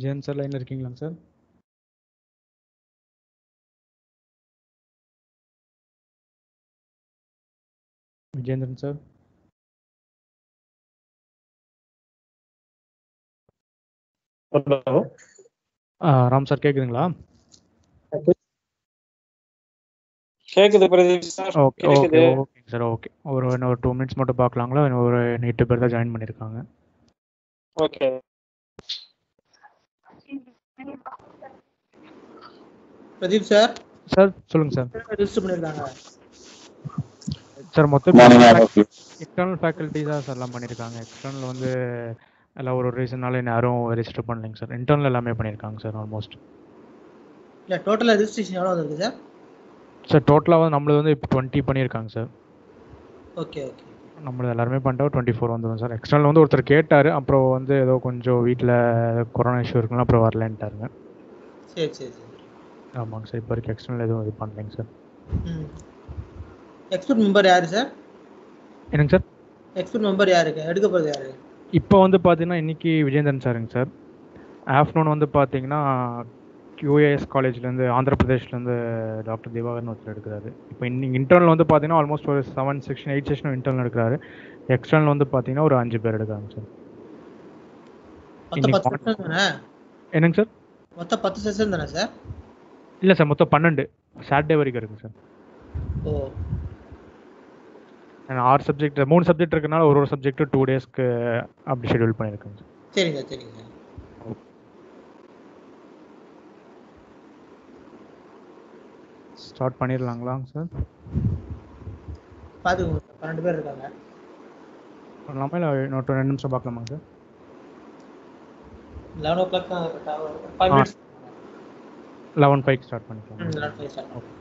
Jayan sir லைனில் இருக்கீங்களாங்க sir? Vijendran sir? Hello Ram sir கேட்குதுங்களா? கேக்குது பிரதீப் சார். ஓகே ஓகே ஓகேங்க சார். ஓகே ஒரு 2 மினிட்ஸ் மட்டும் பார்க்கலாங்களா? ஒரு 8 பேர் தான் ஜாயின் பண்ணியிருக்காங்க. Okay Pradeep sir. சார் சொல்லுங்க சார். ரெஜிஸ்டர் பண்ணிருக்காங்க சார். மொத்தம் இன்டர்னல் ஃபேக்கல்ட்டிஸ் தான் சார் எல்லாம் பண்ணியிருக்காங்க. எக்ஸ்டர்னல் வந்து எல்லாம் ஒரு ரீசனால யாரும் ரெஜிஸ்டர் பண்ணலைங்க சார். இன்டர்னல் எல்லாமே பண்ணியிருக்காங்க சார் ஆல்மோஸ்ட். இல்லை டோட்டலாக ரெஜிஸ்ட்ரேஷன் எவ்வளோ இருக்குது சார்? சார் டோட்டலாக வந்து நம்மளது வந்து இப்போ 20 பண்ணியிருக்காங்க சார். Okay okay. நம்மளது எல்லாருமே பண்ணிட்டா 24 வந்துடும் சார். எக்ஸ்டர்னல் வந்து ஒருத்தர் கேட்டார், அப்புறம் வந்து ஏதோ கொஞ்சம் வீட்டில் கொரோனா இஷ்யூ இருக்குன்னா அப்புறம் வரலன்ட்டாருங்க. சரி சரி சரி. ஆமாங்க சார். இப்போ வரைக்கும் எக்ஸ்டர்னல் எதுவும் இது பண்ணலைங்க சார். எக்ஸ்பர்ட் மெம்பர் யார் சார்? என்னங்க சார்? எக்ஸ்பர்ட் மெம்பர் யாருக்கு எடுக்க போகிறது யாரு? இப்போ வந்து பார்த்தீங்கன்னா இன்றைக்கி விஜேந்திரன் சாருங்க சார். ஆஃப்டர்நூன் வந்து பார்த்தீங்கன்னா QAS காலேஜ்லேருந்து ஆந்திர பிரதேஷ்லேருந்து டாக்டர் திவாகர்னு ஒருத்தர் எடுக்கிறாரு. இப்போ இன்னைக்கு இன்டர்னல் வந்து பார்த்தீங்கன்னா ஆல்மோஸ்ட் ஒரு 7 செக்ஷன் 8 செக்ஷன் இன்டர்னல் எடுக்கிறாரு. எக்ஸ்டர்னல் வந்து பார்த்தீங்கன்னா ஒரு 5 பேர் எடுக்கிறாங்க சார். என்னங்க சார்? மொத்தம் 10 செஷன் தானே சார்? இல்லை சார், மொத்தம் 12 சாட்டர்டே வரைக்கும் இருக்குங்க சார். ஓ 6 சப்ஜெக்ட் 3 சப்ஜெக்ட் இருக்கனால ஒரு சப்ஜெக்ட் 2 டேஸ்க்கு அப்படி ஷெட்யூல் பண்ணியிருக்கேங்க சார். சரிங்க சரிங்க சார். ஸ்டார்ட் பண்ணிடலாங்களாங்க சார்? பார்த்துக்கோங்க சார், 12 பேர் இருக்காங்க. பண்ணலாமா இல்லை இன்னொரு 2 நிமிஷம் பார்க்கலாமாங்க சார்? 11 o'clock தான் 5 minutes. 11:05 ஸ்டார்ட் பண்ணிக்கலாம். 11:05 ஸ்டார்ட் பண்ணுங்க.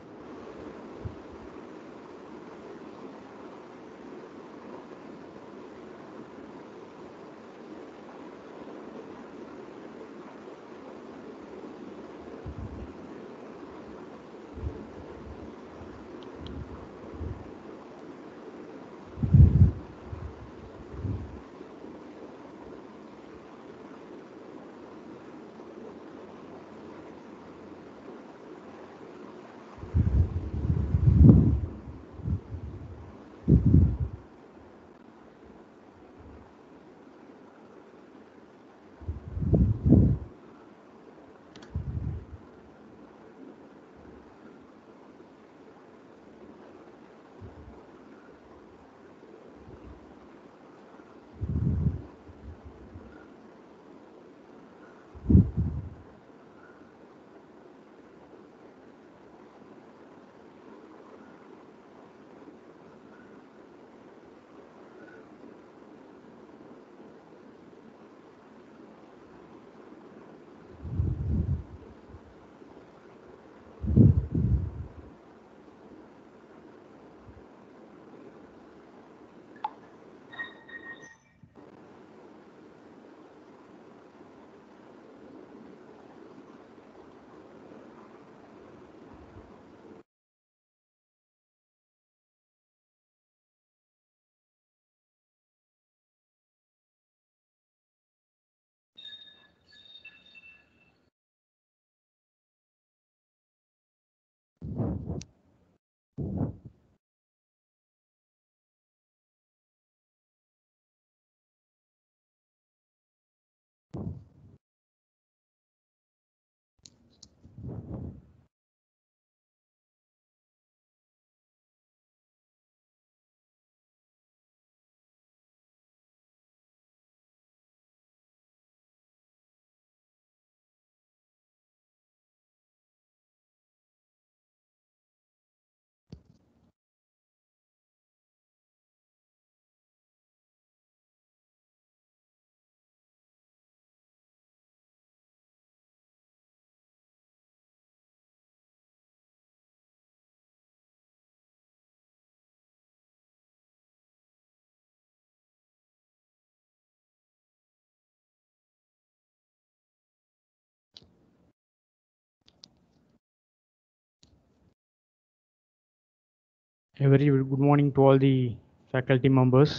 A very good morning to all the faculty members.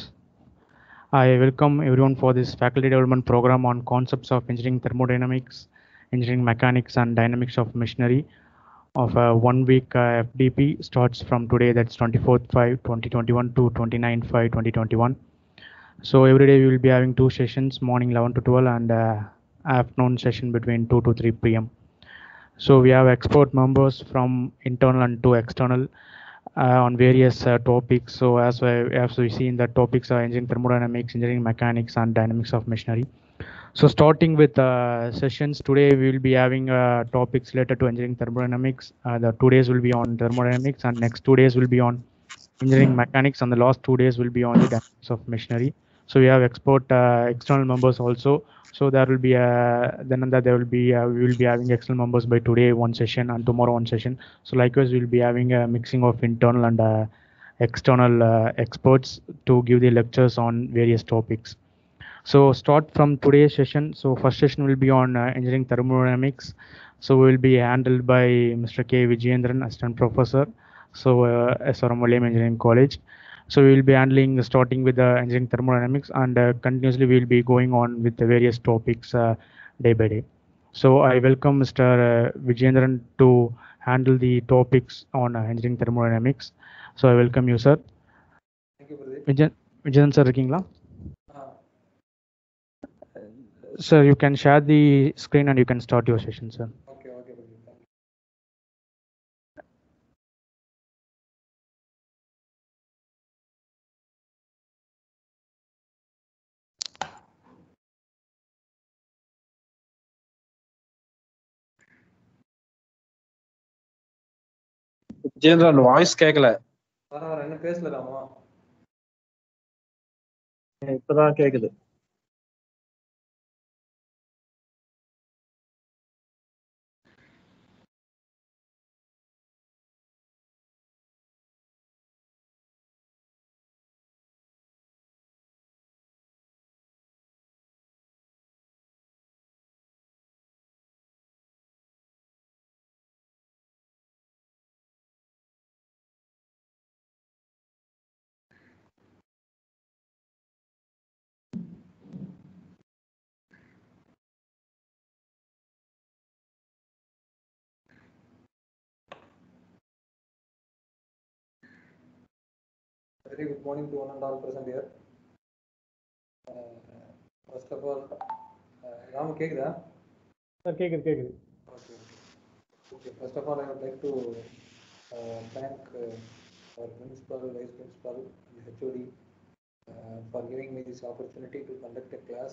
I welcome everyone for this faculty development program on concepts of engineering thermodynamics, engineering mechanics, and dynamics of machinery of a 1 week FDP starts from today, that's 24th 5 2021 to 29th 5 2021. So every day we will be having two sessions, morning 11 to 12 and afternoon session between 2 to 3 p.m. So we have expert members from internal and to external on various topics. So as we see in the topics are engineering thermodynamics, engineering mechanics, and dynamics of machinery. So starting with sessions today, we will be having topics related to engineering thermodynamics. The 2 days will be on thermodynamics, and next 2 days will be on engineering mechanics, and the last 2 days will be on the dynamics of machinery. So we have expert external members also. So there will be then and that there will be we will be having external members by today one session and tomorrow one session. So likewise we will be having a mixing of internal and external experts to give the lectures on various topics. So start from today's session. So first session will be on engineering thermodynamics. So we will be handled by Mr. K. Vijayendran, assistant professor. So SRM William Engineering College. So we will be handling starting with the engineering thermodynamics and continuously we will be going on with the various topics day by day. So I welcome Mr. Vijayendran to handle the topics on engineering thermodynamics. So I welcome you, sir. Thank you, Pradeep. Vijayendran sir இருக்கீங்களா? Ah, Sir, you can share the screen and you can start your session, sir. okay, Pradeep. Thank you. General voice கேட்கல. வர என்ன பேசலாமா? இப்பதான் கேக்குது. Very good morning to one and all present here. First of all, Ram, கேக்குதா? கேக்குது. Okay. First of all, I would like to thank our principal, vice principal, and HOD for giving me this opportunity to conduct a class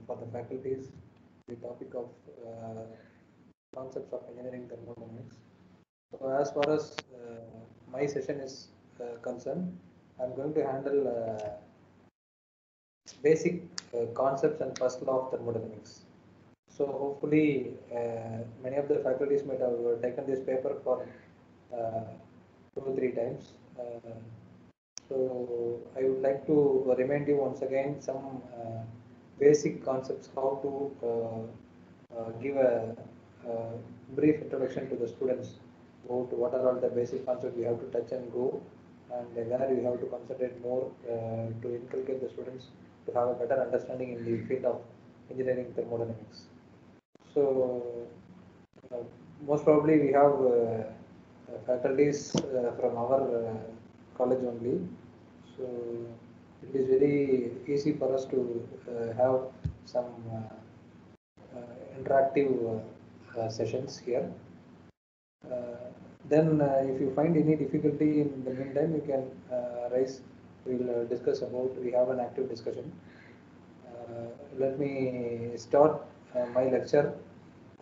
for the faculties, the topic of concepts of engineering thermodynamics. So as far as my session is concerned, I'm going to handle basic concepts and first law of thermodynamics. So hopefully many of the faculties might have taken this paper for 2 or 3 times. So I would like to remind you once again some basic concepts, how to give a brief introduction to the students about what are all the basic concepts we have to touch and go, and where we have to concentrate more to inculcate the students to have a better understanding in the field of engineering thermodynamics. So most probably we have faculties from our college only. So it is very easy for us to have some interactive sessions here. Then if you find any difficulty in the meantime, you can raise. We'll discuss about. We have an active discussion. Let me start my lecture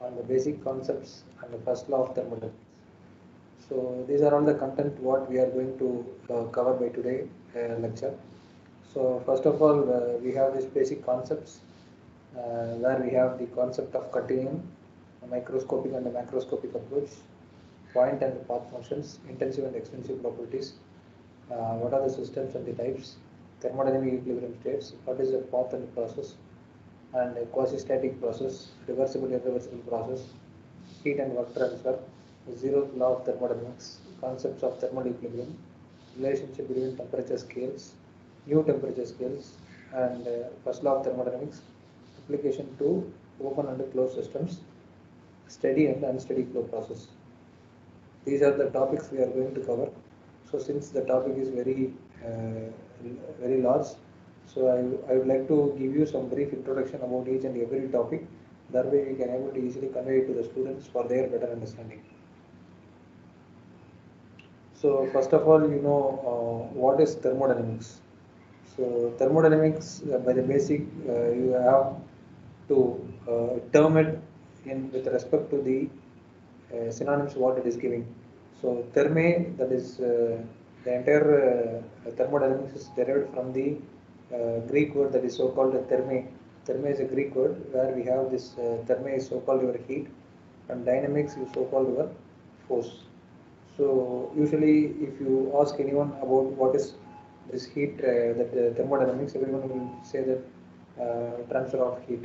on the basic concepts and the first law of thermodynamics. So these are all the content what we are going to cover by today lecture. So first of all, we have these basic concepts where we have the concept of continuum, a microscopic and a macroscopic approach, point and path functions, intensive and extensive properties, what are the systems and the types, thermodynamic equilibrium states, what is the path and process, and a quasi-static process, reversible irreversible process, heat and work transfer, zeroth law of thermodynamics, concepts of thermal equilibrium, relationship between temperature scales, new temperature scales, and first law of thermodynamics, application to open and closed systems, steady and unsteady flow process. These are the topics we are going to cover. So since the topic is very large, so I would like to give you some brief introduction about each and every topic. That way we can able to easily convey it to the students for their better understanding. So first of all, what is thermodynamics? So thermodynamics, by the basic, you have to term it in with respect to the synonyms what it is giving. So therme, that is the entire thermodynamics is derived from the Greek word that is so called therme. Therme is a Greek word where we have this therme is so called your heat, and dynamics is so called your force. So usually if you ask anyone about what is this heat, that thermodynamics, everyone will say that transfer of heat.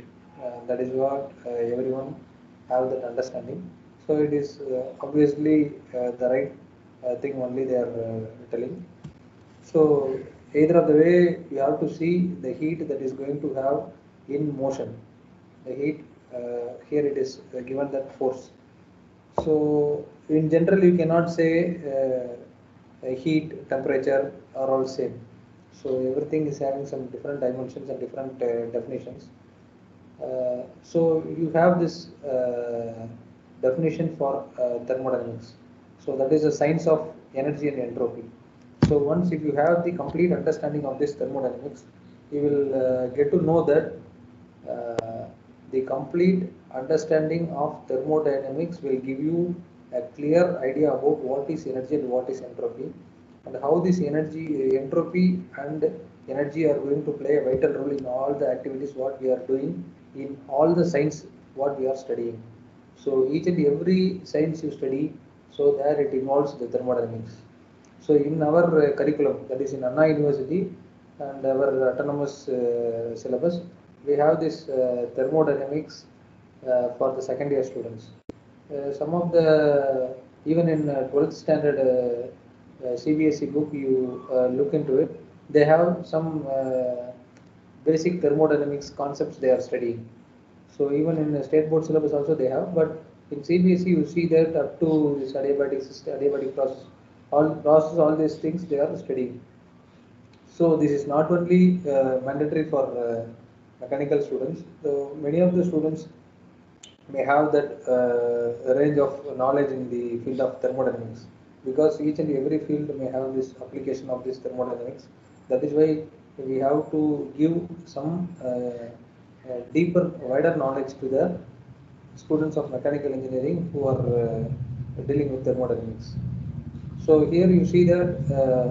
That is what everyone have that understanding. So it is obviously the right thing only they are telling. So either of the way you have to see the heat that is going to have in motion. The heat here it is given that force. So in general you cannot say heat, temperature are all same. So everything is having some different dimensions and different definitions. So you have this definition for thermodynamics. So that is a science of energy and entropy. So once if you have the complete understanding of this thermodynamics, you will get to know that the complete understanding of thermodynamics will give you a clear idea about what is energy and what is entropy, and how this energy, entropy and energy are going to play a vital role in all the activities what we are doing in all the science what we are studying. So each and every science you study, so there it involves the thermodynamics. So in our curriculum, that is in Anna University and our autonomous syllabus, we have this thermodynamics for the second year students. Some of the, even in 12th standard CBSE book, you look into it, they have some basic thermodynamics concepts they are studying. So even in the state board syllabus also they have, but in CBSE you see that up to this adiabatic system, adiabatic process, all these things they are studying. So this is not only mandatory for mechanical students. So many of the students may have that range of knowledge in the field of thermodynamics, because each and every field may have this application of this thermodynamics. That is why we have to give some deeper, wider knowledge to the students of mechanical engineering who are dealing with thermodynamics. So here you see that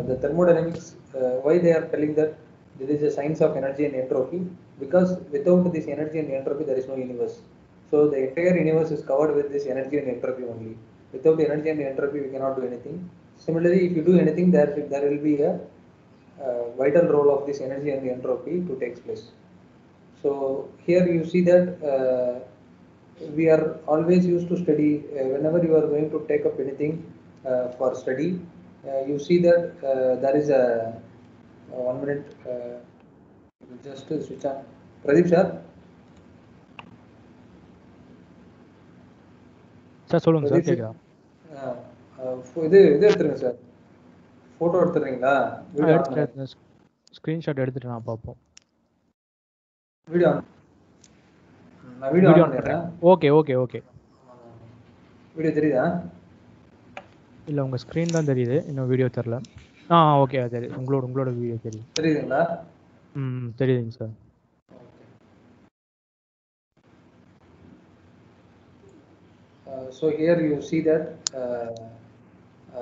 the thermodynamics, why they are telling that there is a science of energy and entropy, because without this energy and entropy there is no universe. So the entire universe is covered with this energy and entropy only. Without energy and entropy we cannot do anything. Similarly, if you do anything, there will be a vital role of this energy and entropy to take place. So here you see that we are always used to study, whenever you are going to take up anything for study, you see that there is a 1 minute, just to switch on. Pradeep sir, sir சொல்லுங்கள் sir Pradeep sir, கேட்குதா? இது இது எடுத்துருங்க sir, photo எடுத்துறீங்களா? Video on பண்ணுங்க. எடுத்துட்டேன், screenshot எடுத்துட்டு நான் பார்ப்போம். வீடியோ ஆன், நான் வீடியோ ஆன் பண்ணிடுறேன். Okay okay okay. வீடியோ தெரியுதா? இல்லை உங்கள் ஸ்க்ரீன் தான் தெரியுது, இன்னும் வீடியோ தெரில. ஓகே தெரியுது, உங்களோட வீடியோ தெரியுது. தெரியுதுங்களா? தெரியுதுங்க sir. So here you see that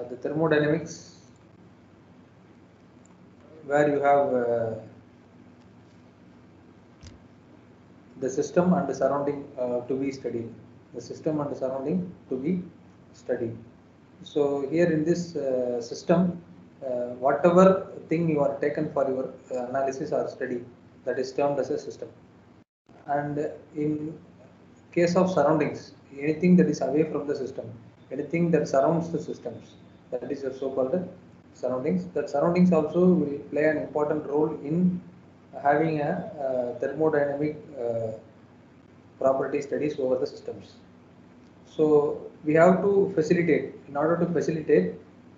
the thermodynamics, where you have the system and the surrounding to be studied. The system and the surrounding to be studied. So here in this system, whatever thing you are taken for your analysis or study, that is termed as a system. And in case of surroundings, anything that is away from the system, anything that surrounds the systems, that is so called surroundings. That surroundings also will play an important role in having a thermodynamic property studies over the systems. So we have to facilitate. In order to facilitate,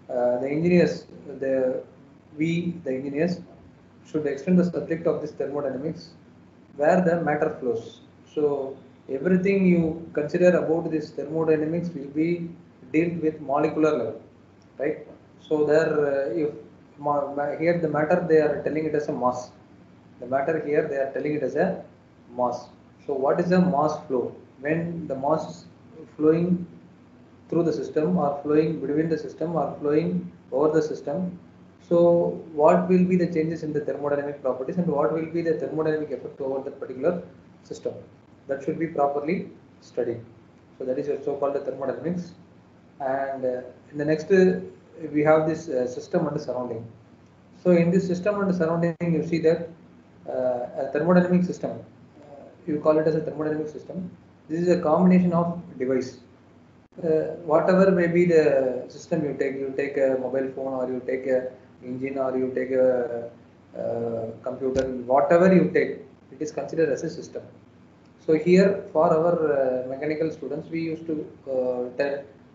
the engineers, the engineers should extend the subject of this thermodynamics where the matter flows. So everything you consider about this thermodynamics will be dealt with molecular level, right? So there, if here the matter they are telling it as a mass. The matter here they are telling it as a mass. So what is a mass flow? When the mass is flowing through the system or flowing between the system or flowing over the system. So what will be the changes in the thermodynamic properties and what will be the thermodynamic effect over that particular system? That should be properly studied. So that is so-called thermodynamics. And in the next, we have this system and surrounding. So in this system and surrounding, you see that a thermodynamic system, you call it as a thermodynamic system. This is a combination of device. Whatever may be the system you take a mobile phone or you take a engine or you take a computer, whatever you take, it is considered as a system. So here for our mechanical students, we used to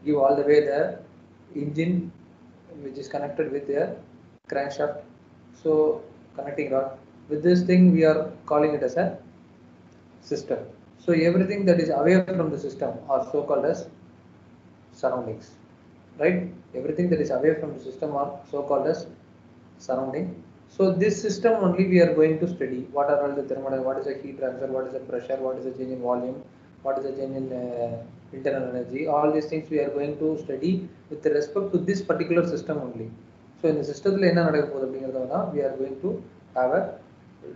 give all the way the engine which is connected with a crankshaft. So connecting rod. With this thing we are calling it as a system. So everything that is away from the system are so called as surroundings, right? Everything that is away from the system are so called as surrounding. So this system only we are going to study. What are all the thermodynamics? What is the heat transfer? What is the pressure? What is the change in volume? What is the change in internal energy? All these things we are going to study with respect to this particular system only. So in the system, we are going to have a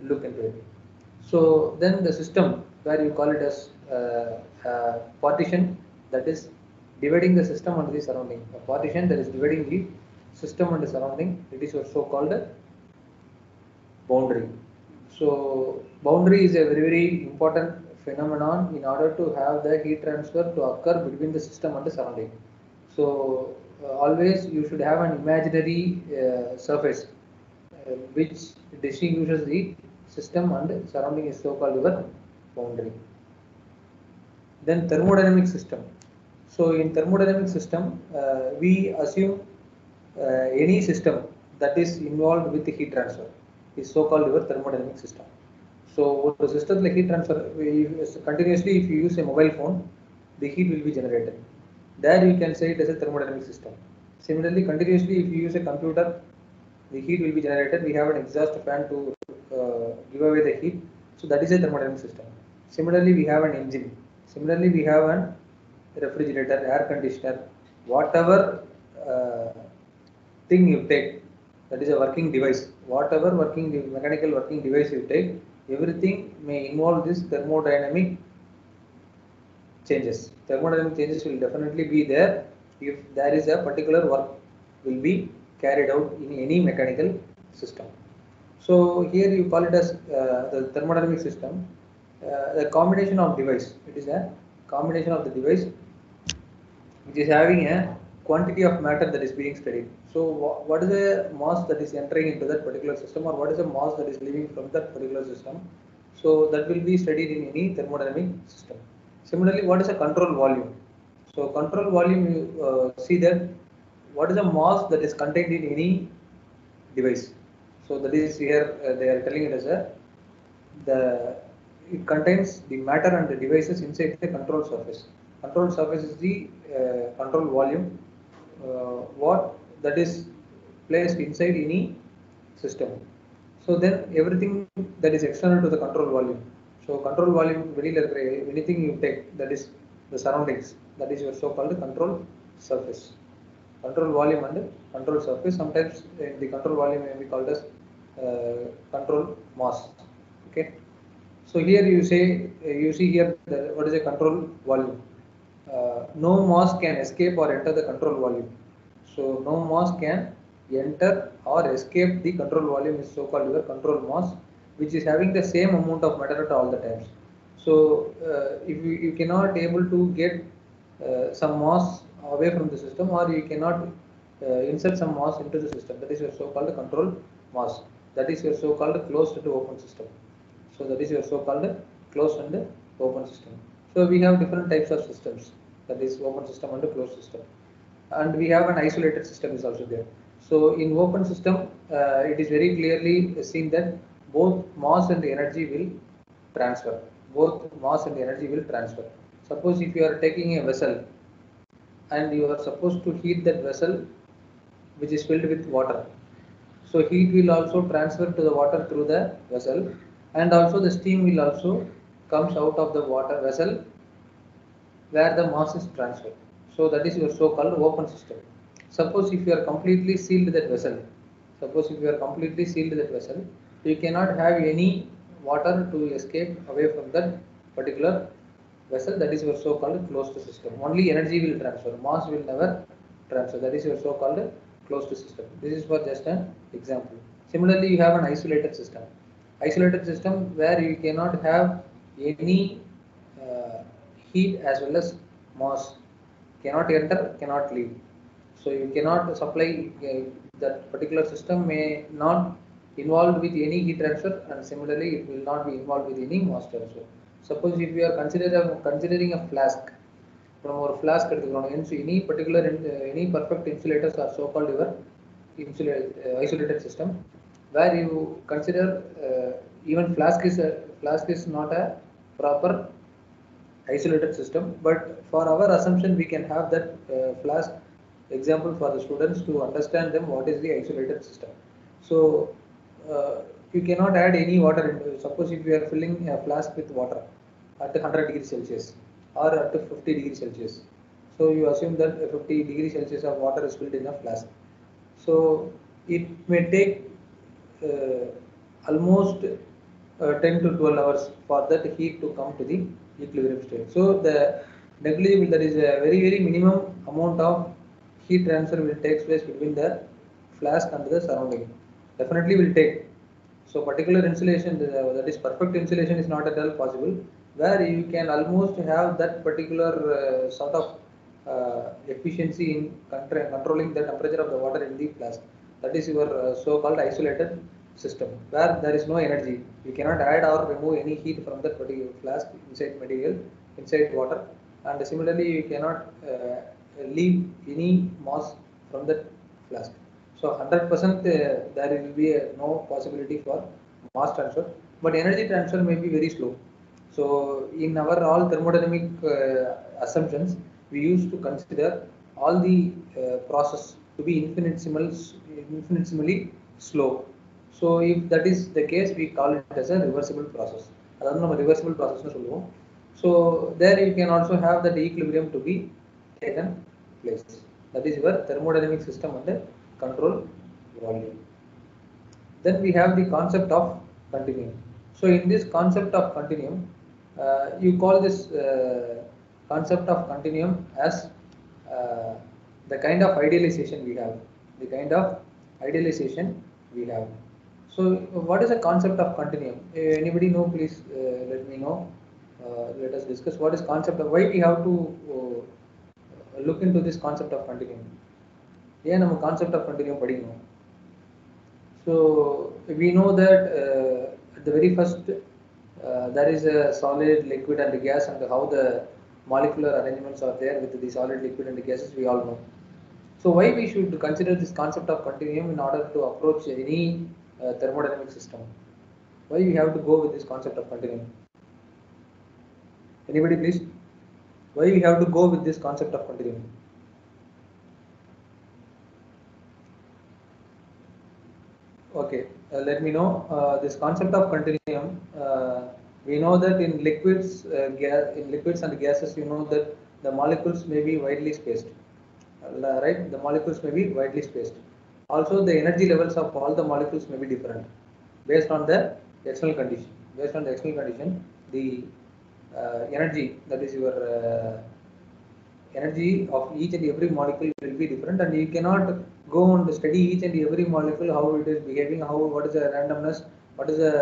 look into it. So then the system where you call it as partition, that is dividing the system and the surrounding. A partition that is dividing the system and the surrounding, it is so called boundary. So boundary is a very, very important phenomenon in order to have the heat transfer to occur between the system and the surrounding. So always you should have an imaginary surface which distinguishes the system and surrounding is so called your boundary. Then thermodynamic system. So in thermodynamic system, we assume any system that is involved with the heat transfer is so called your thermodynamic system. So the system like heat transfer, continuously if you use a mobile phone, the heat will be generated. There you can say it as a thermodynamic system. Similarly, continuously if you use a computer, the heat will be generated. We have an exhaust fan to give away the heat. So that is a thermodynamic system. Similarly, we have an engine. Similarly, we have an refrigerator, air conditioner, whatever thing you take, that is a working device. Whatever mechanical working device you take, everything may involve this thermodynamic changes. Thermodynamic changes will definitely be there if there is a particular work will be carried out in any mechanical system. So here you call it as the thermodynamic system, the combination of device. It is a combination of the device which is having a quantity of matter that is being studied. So what is the mass that is entering into that particular system, or what is the mass that is leaving from that particular system? So that will be studied in any thermodynamic system. Similarly, what is a control volume? So control volume, you see that what is the mass that is contained in any device. So that is here they are telling it as it contains the matter and the devices inside the control surface. Control surface is the control volume, what that is placed inside any system. So then everything that is external to the control volume. So control volume, anything you take, that is the surroundings, that is your so-called control surface. Control volume and control surface. Sometimes the control volume may be called as control mass. Okay. So here you say you see here what is a control volume. No mass can escape or enter the control volume. So no mass can enter or escape the control volume is so called your control mass, which is having the same amount of matter at all the times. So if you cannot able to get some mass away from the system, or you cannot insert some mass into the system. That is your so-called control mass. That is your so-called closed to open system. So that is your so-called closed and open system. So we have different types of systems. That is open system and closed system. And we have an isolated system is also there. So in open system, it is very clearly seen that both mass and energy will transfer. Both mass and energy will transfer. Suppose if you are taking a vessel and you are supposed to heat that vessel which is filled with water. So heat will also transfer to the water through the vessel, and also the steam will also comes out of the water vessel where the mass is transferred. So that is your so-called open system. Suppose if you are completely sealed that vessel, you cannot have any water to escape away from that particular vessel. That is your so-called closed system. Only energy will transfer, mass will never transfer. That is your so-called closed system. This is for just an example. Similarly, you have an isolated system. Isolated system where you cannot have any heat as well as mass, cannot enter, cannot leave. So you cannot supply that particular system may not involved with any heat transfer, and similarly it will not be involved with any mass transfer. Suppose if you are considering a flask, from our flask any particular any perfect insulators are so called your isolated system, where you consider even flask is not a proper isolated system, but for our assumption we can have that flask example for the students to understand them what is the isolated system. So you cannot add any water into. Suppose if you are filling a flask with water at 100 degrees Celsius or at 50 degrees Celsius, so you assume that 50 degrees Celsius of water is filled in a flask. So it may take almost 10 to 12 hours for that heat to come to the equilibrium state. So the negligible, that is a very minimum amount of heat transfer will take place between the flask and the surrounding. Definitely will take. So particular insulation, that is perfect insulation is not at all possible, where you can almost have that particular sort of efficiency in controlling the temperature of the water in the flask. That is your so-called isolated system, where there is no energy. You cannot add or remove any heat from that particular flask inside material, inside water, and similarly you cannot leave any mass from that flask. So 100% there will be no possibility for mass transfer, but energy transfer may be very slow. So in our all thermodynamic assumptions, we used to consider all the process to be infinitesimally slow. So if that is the case, we call it as a reversible process. அதாவது நம்ம reversible process னு சொல்லுவோம். So there you can also have that equilibrium to be taken place. That is your thermodynamic system and control volume. Then we have the concept of continuum. So in this concept of continuum, you call this concept of continuum as the kind of idealization we have. So what is the concept of continuum? Anybody know? Please let me know. Let us discuss what is concept of, why we have to look into this concept of continuum. Yeah, நம்ம concept of continuum படிக்கணும். So we know that at the very first there is a solid, liquid and gas, and how the molecular arrangements are there with the solid, liquid and gases we all know. So why we should consider this concept of continuum in order to approach any thermodynamic system? Why we have to go with this concept of continuum? Anybody please? Why we have to go with this concept of continuum? Okay, let me know this concept of continuum. We know that in liquids, and gases, you know that the molecules may be widely spaced. Right? The molecules may be widely spaced. Also, the energy levels of all the molecules may be different based on the external condition. The energy, that is your energy of each and every molecule will be different, and you cannot go and study each and every molecule, how it is behaving, what is the randomness, what is the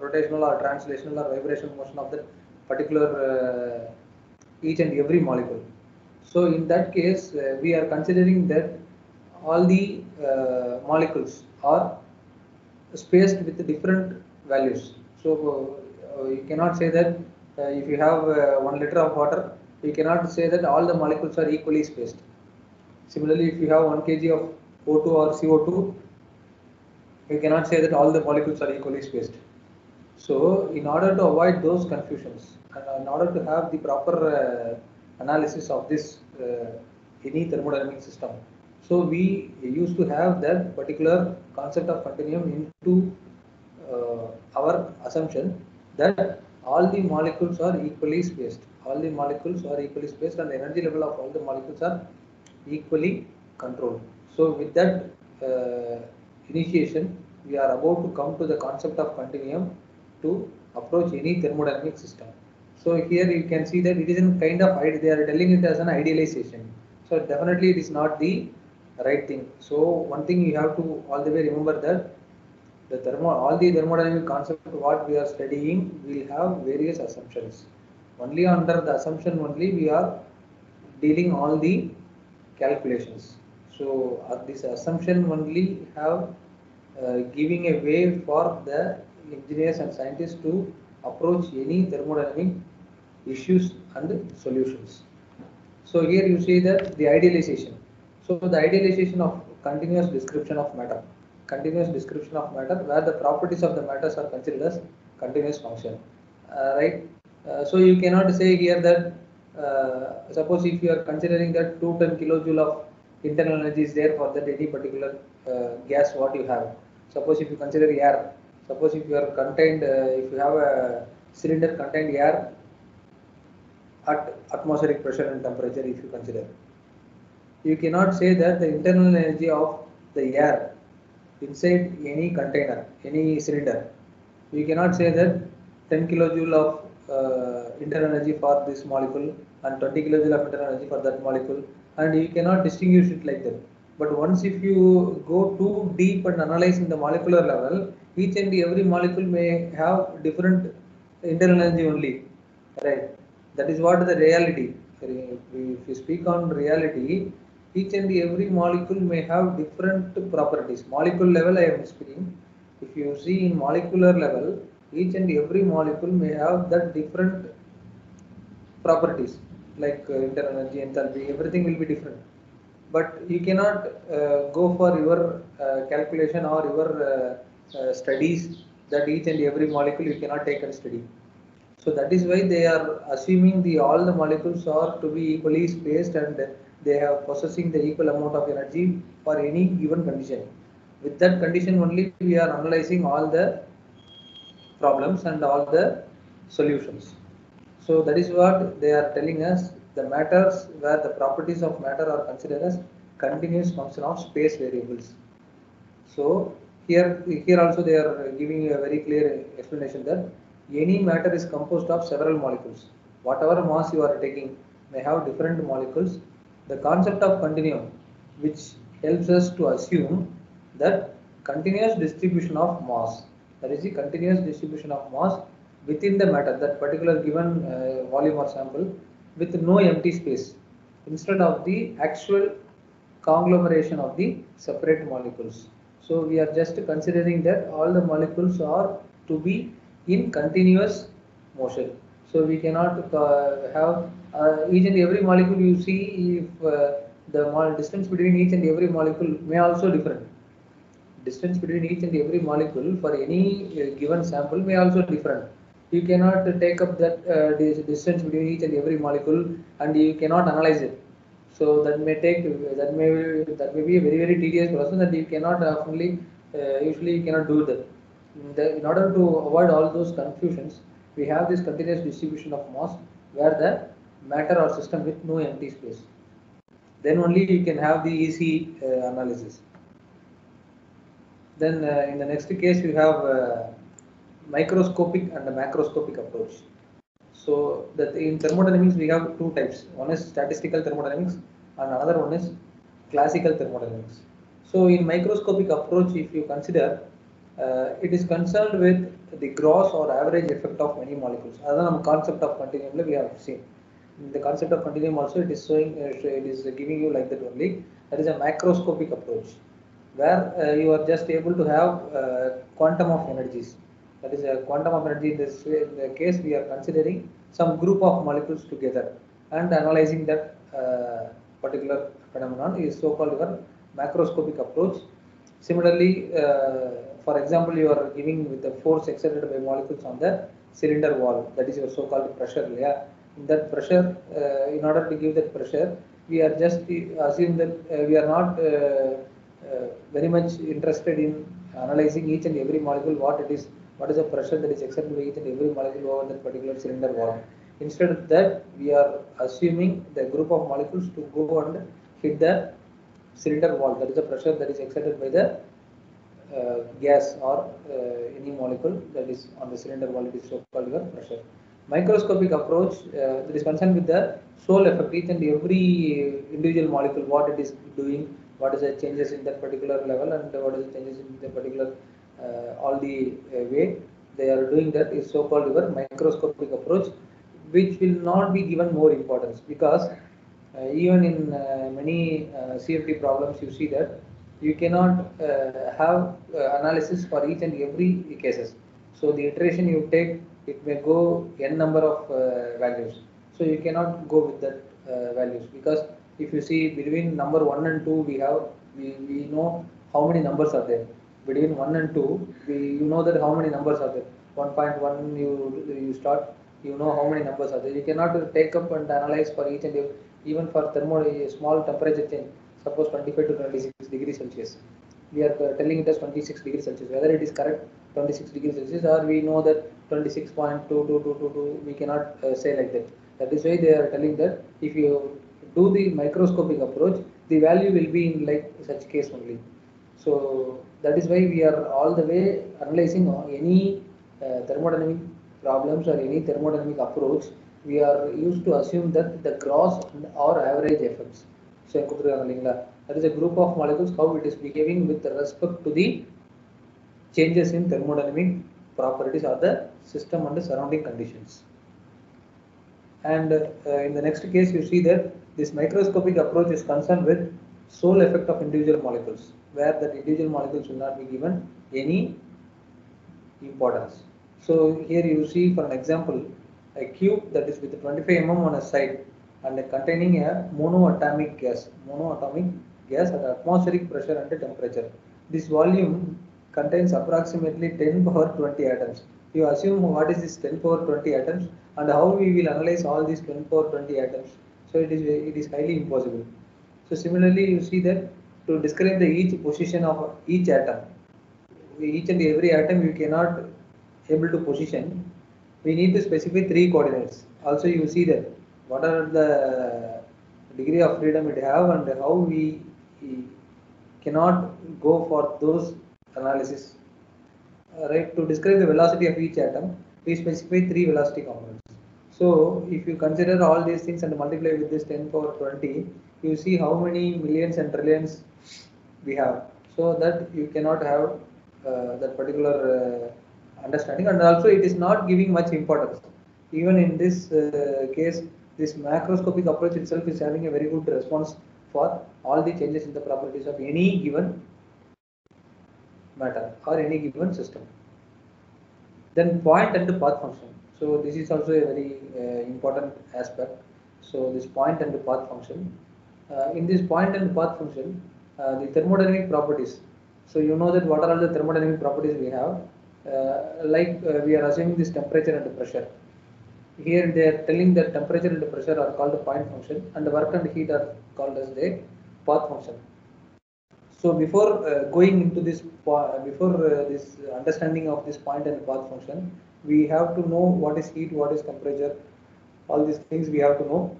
rotational or translational or vibrational motion of that particular each and every molecule. So in that case, we are considering that all the molecules are spaced with different values. So you cannot say that if you have 1 liter of water, you cannot say that all the molecules are equally spaced. Similarly, if you have 1 kg of O2 or CO2, you cannot say that all the molecules are equally spaced. So in order to avoid those confusions and in order to have the proper analysis of this any thermodynamic system, so we used to have that particular concept of continuum into our assumption that all the molecules are equally spaced. All the molecules are equally spaced and the energy level of all the molecules are equally controlled. So with that initiation, we are about to come to the concept of continuum to approach any thermodynamic system. So here you can see that it is in kind of, they are telling it as an idealization. So definitely it is not the right thing. So one thing you have to all the way remember that all the thermodynamic concept what we are studying will have various assumptions. Only under the assumption only we are dealing all the calculations. So this assumption only have giving a way for the engineers and scientists to approach any thermodynamic issues and solutions. So here you see that the idealization. So the idealization of continuous description of matter. Continuous description of matter where the properties of the matters are considered as continuous function. Right? So you cannot say here that suppose if you are considering that 210 kilojoule of internal energy is there for that any particular gas what you have. Suppose if you consider air, suppose if you are contained, if you have a cylinder contained air at atmospheric pressure and temperature, if you consider, you cannot say that the internal energy of the air inside any container, any cylinder, you cannot say that 10 kilojoule of internal energy for this molecule and 20 kilojoule of internal energy for that molecule, and you cannot distinguish it like that. But once if you go too deep and analyze in the molecular level, each and every molecule may have different internal energy only, right? That is what the reality. If you speak on reality, each and every molecule may have different properties. Molecule level I am speaking. If you see in molecular level, each and every molecule may have that different properties like internal energy, enthalpy, everything will be different. But you cannot go for your calculation or your studies that each and every molecule you cannot take and study. So that is why they are assuming all the molecules are to be equally spaced and they are possessing the equal amount of energy for any given condition. With that condition only we are analyzing all the problems and all the solutions. So that is what they are telling us, the matters where the properties of matter are considered as continuous function of space variables. So here also they are giving a very clear explanation that any matter is composed of several molecules. Whatever mass you are taking may have different molecules. The concept of continuum, which helps us to assume that continuous distribution of mass, that is the continuous distribution of mass within the matter, that particular given volume or sample with no empty space, instead of the actual conglomeration of the separate molecules. So we are just considering that all the molecules are to be in continuous motion. So we cannot have each and every molecule you see, if the distance between each and every molecule may also different. Distance between each and every molecule for any given sample may also different. You cannot take up that distance between each and every molecule and you cannot analyze it. So that may be a very tedious process that you cannot oftenly usually you cannot do that. In order to avoid all those confusions, we have this continuous distribution of mass where the matter or system with no empty space. Then only you can have the easy analysis. Then in the next case you have microscopic and a macroscopic approach. So that in thermodynamics we have two types. One is statistical thermodynamics and another one is classical thermodynamics. So in microscopic approach, if you consider, it is concerned with the gross or average effect of many molecules. Another concept of continuum we have seen. In the concept of continuum also it is showing, it is giving you like that only. That is a macroscopic approach, where you are just able to have quantum of energies. That is a quantum of energy. In the case we are considering some group of molecules together and analyzing that particular phenomenon is so-called your macroscopic approach. Similarly, for example, you are giving with the force exerted by molecules on the cylinder wall. That is your so-called pressure. Yeah, in that pressure, in order to give that pressure, we are just assume that we are not very much interested in analyzing each and every molecule, what is the pressure that is exerted by each and every molecule over that particular cylinder wall. Instead of that, we are assuming the group of molecules to go and hit the cylinder wall. That is the pressure that is exerted by the gas or any molecule that is on the cylinder wall. It is so called your pressure. Microscopic approach that is concerned with the sole effect, each and every individual molecule, what it is doing, what is the changes in that particular level, and what is the changes in the particular all the way they are doing, that is so called your microscopic approach, which will not be given more importance, because even in many CFD problems you see that you cannot have analysis for each and every cases. So the iteration you take, it may go n number of values. So you cannot go with that values, because if you see between number 1 and 2, we know how many numbers are there. Between 1 and 2, you know that how many numbers are there. 1.1 you start, you know how many numbers are there. You cannot take up and analyze for each and every, even for small temperature change, suppose 25 to 26 degrees Celsius. We are telling it as 26 degrees Celsius. Whether it is correct 26 degrees Celsius, or we know that 26.2222, we cannot say like that. That is why they are telling that if you do the microscopic approach, the value will be in like such case only. So that is why we are all the way analyzing any thermodynamic problems or any thermodynamic approach. We are used to assume that the gross or average effects. So that is a group of molecules, how it is behaving with respect to the changes in thermodynamic properties of the system and the surrounding conditions. And in the next case, you see that this microscopic approach is concerned with sole effect of individual molecules, where that individual molecules will not be given any importance. So here you see, for an example, a cube that is with 25 mm on a side and containing a monoatomic gas at atmospheric pressure and temperature. This volume contains approximately 10 power 20 atoms. You assume what is this 10 power 20 atoms and how we will analyze all these 10 power 20 atoms. So it is highly impossible. So similarly, you see that to describe the each position of each atom, each and every atom you cannot able to position. We need to specify 3 coordinates. Also you see that what are the degree of freedom it have and how we cannot go for those analysis. Right, to describe the velocity of each atom, we specify 3 velocity components. So if you consider all these things and multiply with this 10 power 20, you see how many millions and trillions we have. So that you cannot have that particular understanding, and also it is not giving much importance. Even in this case, this macroscopic approach itself is having a very good response for all the changes in the properties of any given matter or any given system. Then point and path function. So this is also a very important aspect. So this point and path function. In this point and path function, the thermodynamic properties. So you know that what are all the thermodynamic properties we have. We are assuming this temperature and pressure. Here they are telling that temperature and pressure are called the point function, and the work and heat are called as the path function. So before going into this, this understanding of this point and path function, we have to know what is heat, what is temperature, all these things we have to know.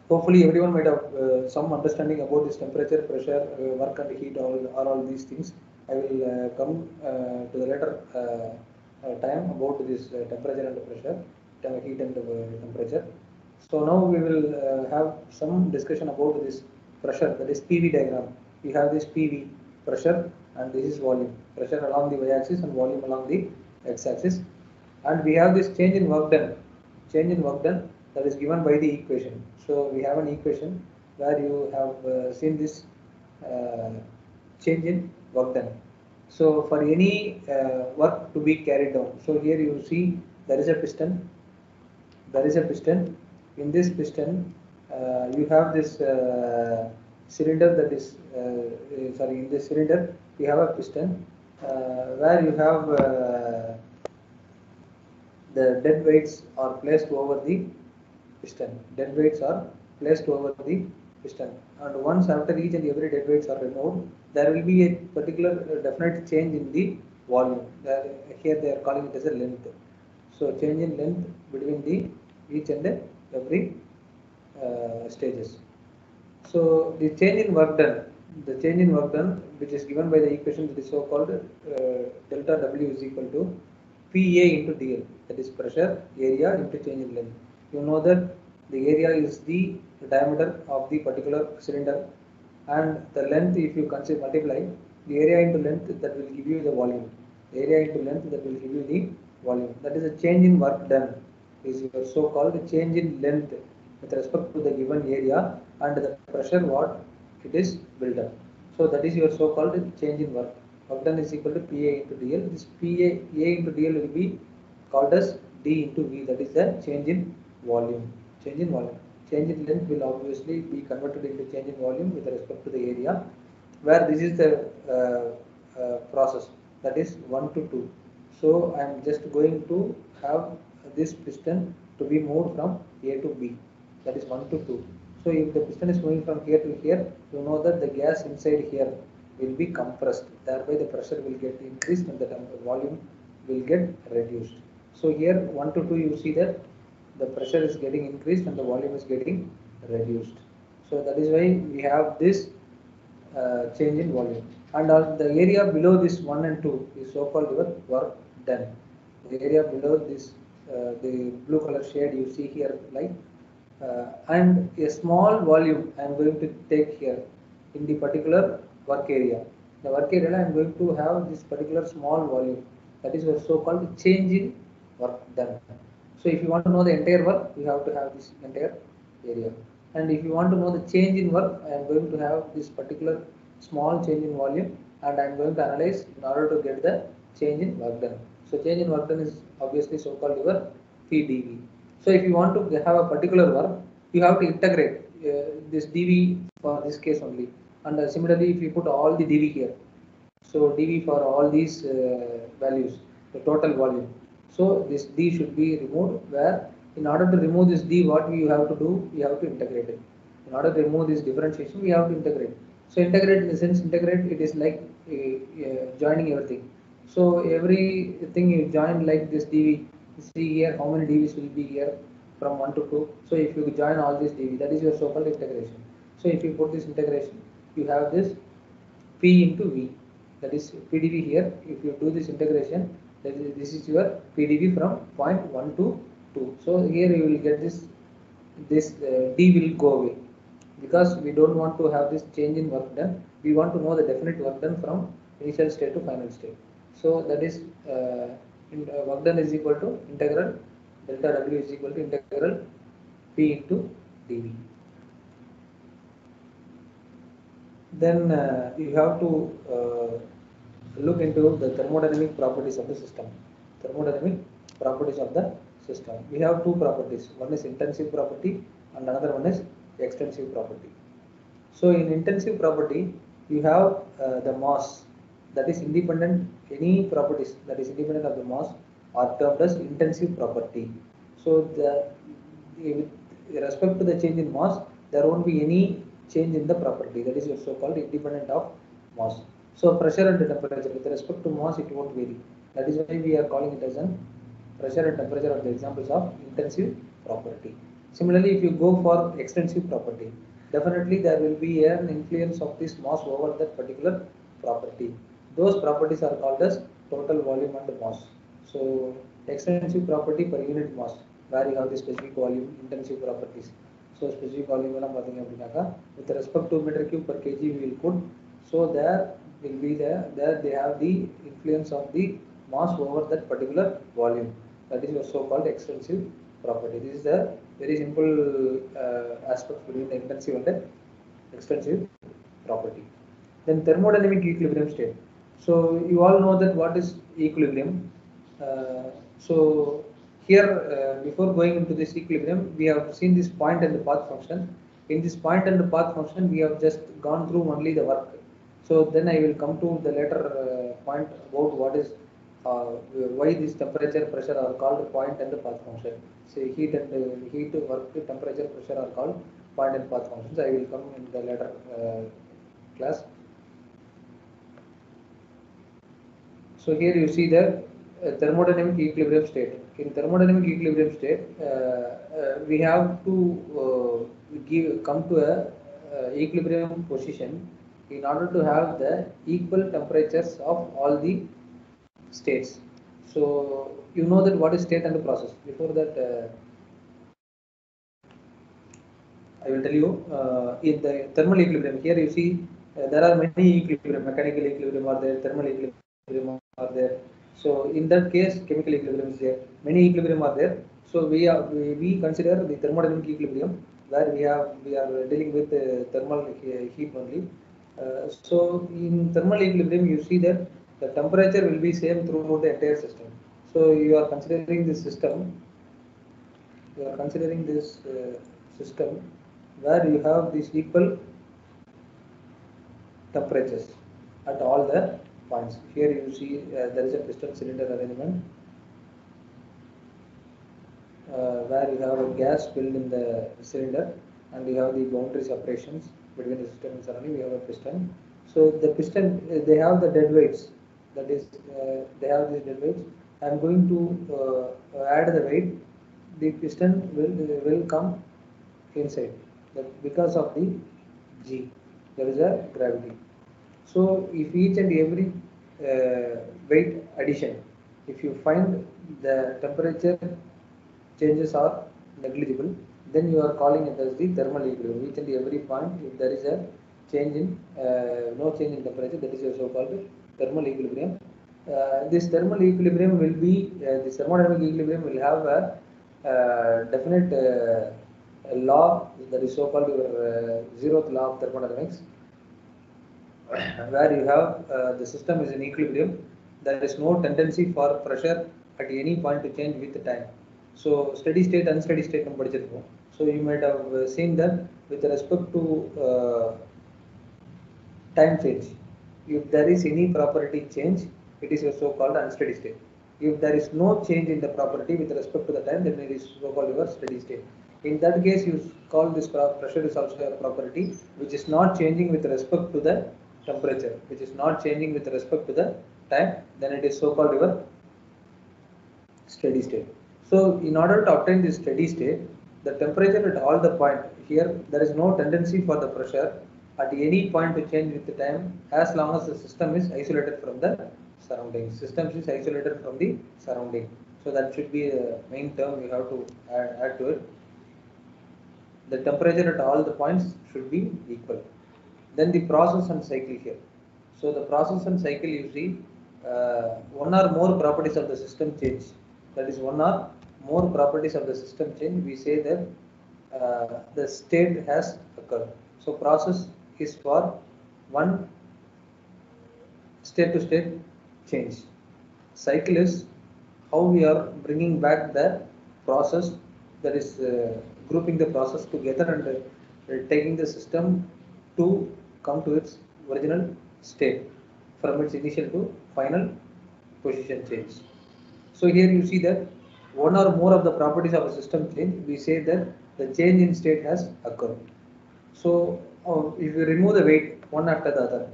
Hopefully everyone might have some understanding about this temperature, pressure, work and heat, all these things. I will come to the later time about this temperature and pressure, heat and temperature. So now we will have some discussion about this pressure, that is PV diagram. We have this PV, pressure, and this is volume. Pressure along the y-axis and volume along the x-axis. And we have this change in work done. Change in work done, that is given by the equation. So we have an equation where you have seen this change in work done. So for any work to be carried out, so here you see there is a piston. There is a piston. In this piston, you have this cylinder that is sorry. In this cylinder, you have a piston where you have the dead weights are placed over the piston. Dead weights are placed over the piston, and once after each and every dead weights are removed, there will be a particular definite change in the volume. Here they are calling it as a length. So change in length between the each and every stages. So the change in work done, which is given by the equation that is so called delta W is equal to PA into DL, that is pressure area into change in length. You know that the area is the diameter of the particular cylinder, and the length, if you consider multiply the area into length, that will give you the volume. The area into length, that will give you the volume. That is a change in work done, is your so called change in length with respect to the given area and the pressure what it is built up. So that is your so called change in work. Work done is equal to PA into DL. This PA A into DL will be called as D into V. That is the change in volume. Change in volume. Change in length will obviously be converted into change in volume with respect to the area, where this is the process, that is 1 to 2. So I am just going to have this piston to be moved from A to B, that is 1 to 2. So if the piston is moving from here to here, you know that the gas inside here will be compressed, thereby the pressure will get increased and the volume will get reduced. So here 1 to 2, you see that the pressure is getting increased and the volume is getting reduced. So that is why we have this change in volume. And the area below this 1 and 2 is so called your work done. The area below this, the blue color shade you see here, like and a small volume I am going to take here in the particular work area. The work area I am going to have this particular small volume, that is your so called change in work done. So if you want to know the entire work, you have to have this entire area. And if you want to know the change in work, I am going to have this particular small change in volume, and I am going to analyze in order to get the change in work done. So change in work done is obviously so called your PdV. So if you want to have a particular work, you have to integrate this dV for this case only. And similarly, if you put all the dV here, so dV for all these values, the total volume. So this d should be removed, where in order to remove this d, what we have to do, we have to integrate it. In order to remove this differentiation, we have to integrate. So integrate in the sense, integrate, it is like joining everything. So everything you join like this dV, see here how many dVs will be here from 1 to 2. So if you join all this dV, that is your so-called integration. So if you put this integration, you have this P into V, that is PdV here. If you do this integration, this is your PdV from point 1 to 2. So here you will get this D will go away, because we don't want to have this change in work done. We want to know the definite work done from initial state to final state. So that is work done is equal to integral delta W is equal to integral P into dV. Then you have to look into the thermodynamic properties of the system. Thermodynamic properties of the system. We have two properties. One is intensive property and another one is extensive property. So in intensive property, you have the mass, that is independent, any properties that is independent of the mass are termed as intensive property. So with respect to the change in mass, there won't be any change in the property, that is your so-called independent of mass. So pressure and temperature, with respect to mass, it won't vary. That is why we are calling it as an pressure and temperature are the examples of intensive property. Similarly, if you go for extensive property, definitely there will be an influence of this mass over that particular property. Those properties are called as total volume and mass. So extensive property per unit mass, where you have the specific volume, intensive properties. So specific volume with respect to meter cube per kg we will put. So there will be there they have the influence of the mass over that particular volume. That is your so-called extensive property. This is a very simple aspect between the intensive and the extensive property. then thermodynamic equilibrium state. So you all know that what is equilibrium. So here, before going into this equilibrium, we have seen this point and the path function. In this point and the path function, we have just gone through only the work. So then I will come to the later point about what is why this temperature, pressure are called point and the path function. So heat and heat, work, temperature, pressure are called point and path functions. I will come in the later class. So here you see the thermodynamic equilibrium state. In thermodynamic equilibrium state, we have to come to a equilibrium position in order to have the equal temperatures of all the states. So you know that what is state and the process. Before that, I will tell you in the thermal equilibrium. Here you see there are many equilibrium, mechanical equilibrium are there, thermal equilibrium are there. So in that case, chemical equilibrium is there. Many equilibrium are there. So we consider the thermodynamic equilibrium where we are dealing with thermal heat only. So in thermal equilibrium, you see that the temperature will be same throughout the entire system. So you are considering this system. You are considering this system where you have these equal temperatures at all the points. Here you see there is a piston cylinder arrangement where you have a gas filled in the cylinder and you have the boundary separations between the system and surrounding. We have a piston. So the piston, they have the dead weights. That is, they have these dead weights. I am going to add the weight. The piston will come inside. That because of the G, there is a gravity. So if each and every weight addition, if you find the temperature changes are negligible, then you are calling it as the thermal equilibrium. Each and every point, if there is a change in no change in temperature, that is also called thermal equilibrium. This thermal equilibrium will be this thermodynamic equilibrium will have a definite law, that is so called your zeroth law of thermodynamics, where you have the system is in equilibrium. There is no tendency for pressure at any point to change with time. So steady state, unsteady state. So you might have seen that with respect to time change, if there is any property change, it is a so-called unsteady state. If there is no change in the property with respect to the time, then it is so-called your steady state. In that case, you call this pressure is also a property which is not changing with respect to the temperature, which is not changing with respect to the time, then it is so-called your steady state. So in order to obtain this steady state, the temperature at all the point, here there is no tendency for the pressure at any point to change with the time, as long as the system is isolated from the surrounding. System is isolated from the surrounding. So that should be a main term we have to add to it. The temperature at all the points should be equal. Then the process and cycle here. So the process and cycle, you see one or more properties of the system change. That is one or more properties of the system change. We say that the state has occurred. So process is for one state to state change. Cycle is how we are bringing back the process, that is grouping the process together and taking the system to come to its original state from its initial to final position change. So here you see that one or more of the properties of a system change, we say that the change in state has occurred. So if you remove the weight one after the other,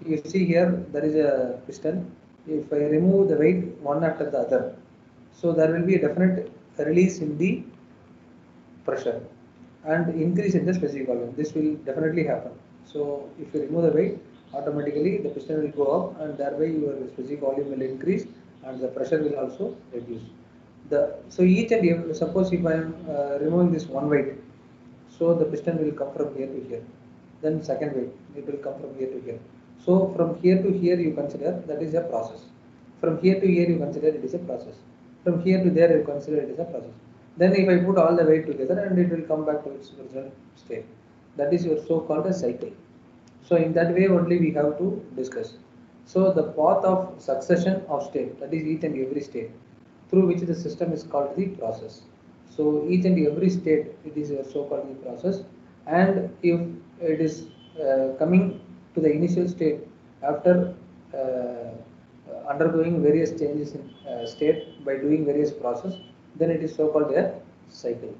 you see here there is a piston. If I remove the weight one after the other, so there will be a definite release in the pressure and increase in the specific volume. This will definitely happen. So if you remove the weight, automatically the piston will go up and thereby your specific volume will increase and the pressure will also reduce. So each and every, suppose if I am removing this one weight, so the piston will come from here to here. Then second weight, it will come from here to here. So from here to here you consider that is a process. From here to here you consider it is a process. From here to there you consider it is a process. Then if I put all the weight together and it will come back to its original state. That is your so-called a cycle. So in that way only we have to discuss. So the path of succession of state, that is each and every state, through which the system is called the process. So each and every state, it is a so-called the process, and if it is coming to the initial state after undergoing various changes in state by doing various process, then it is so-called a cycle.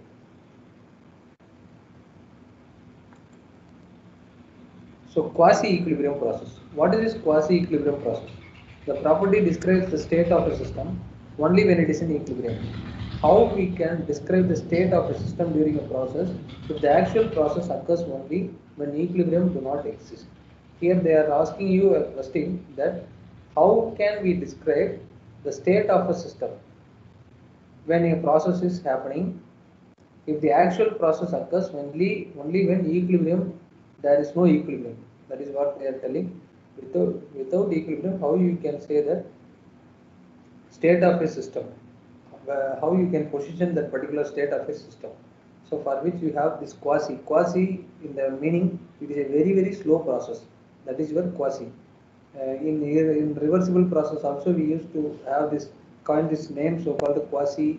So quasi-equilibrium process. What is this quasi-equilibrium process? The property describes the state of a system only when it is in equilibrium. How we can describe the state of a system during a process if the actual process occurs only when equilibrium do not exist? Here they are asking you a question that how can we describe the state of a system when a process is happening if the actual process occurs only when equilibrium, there is no equilibrium. That is what they are telling. Without equilibrium, how you can say that state of a system, how you can position that particular state of a system. So for which you have this quasi in the meaning, it is a very slow process. That is your quasi. In reversible process also we used to have this coin this name so called quasi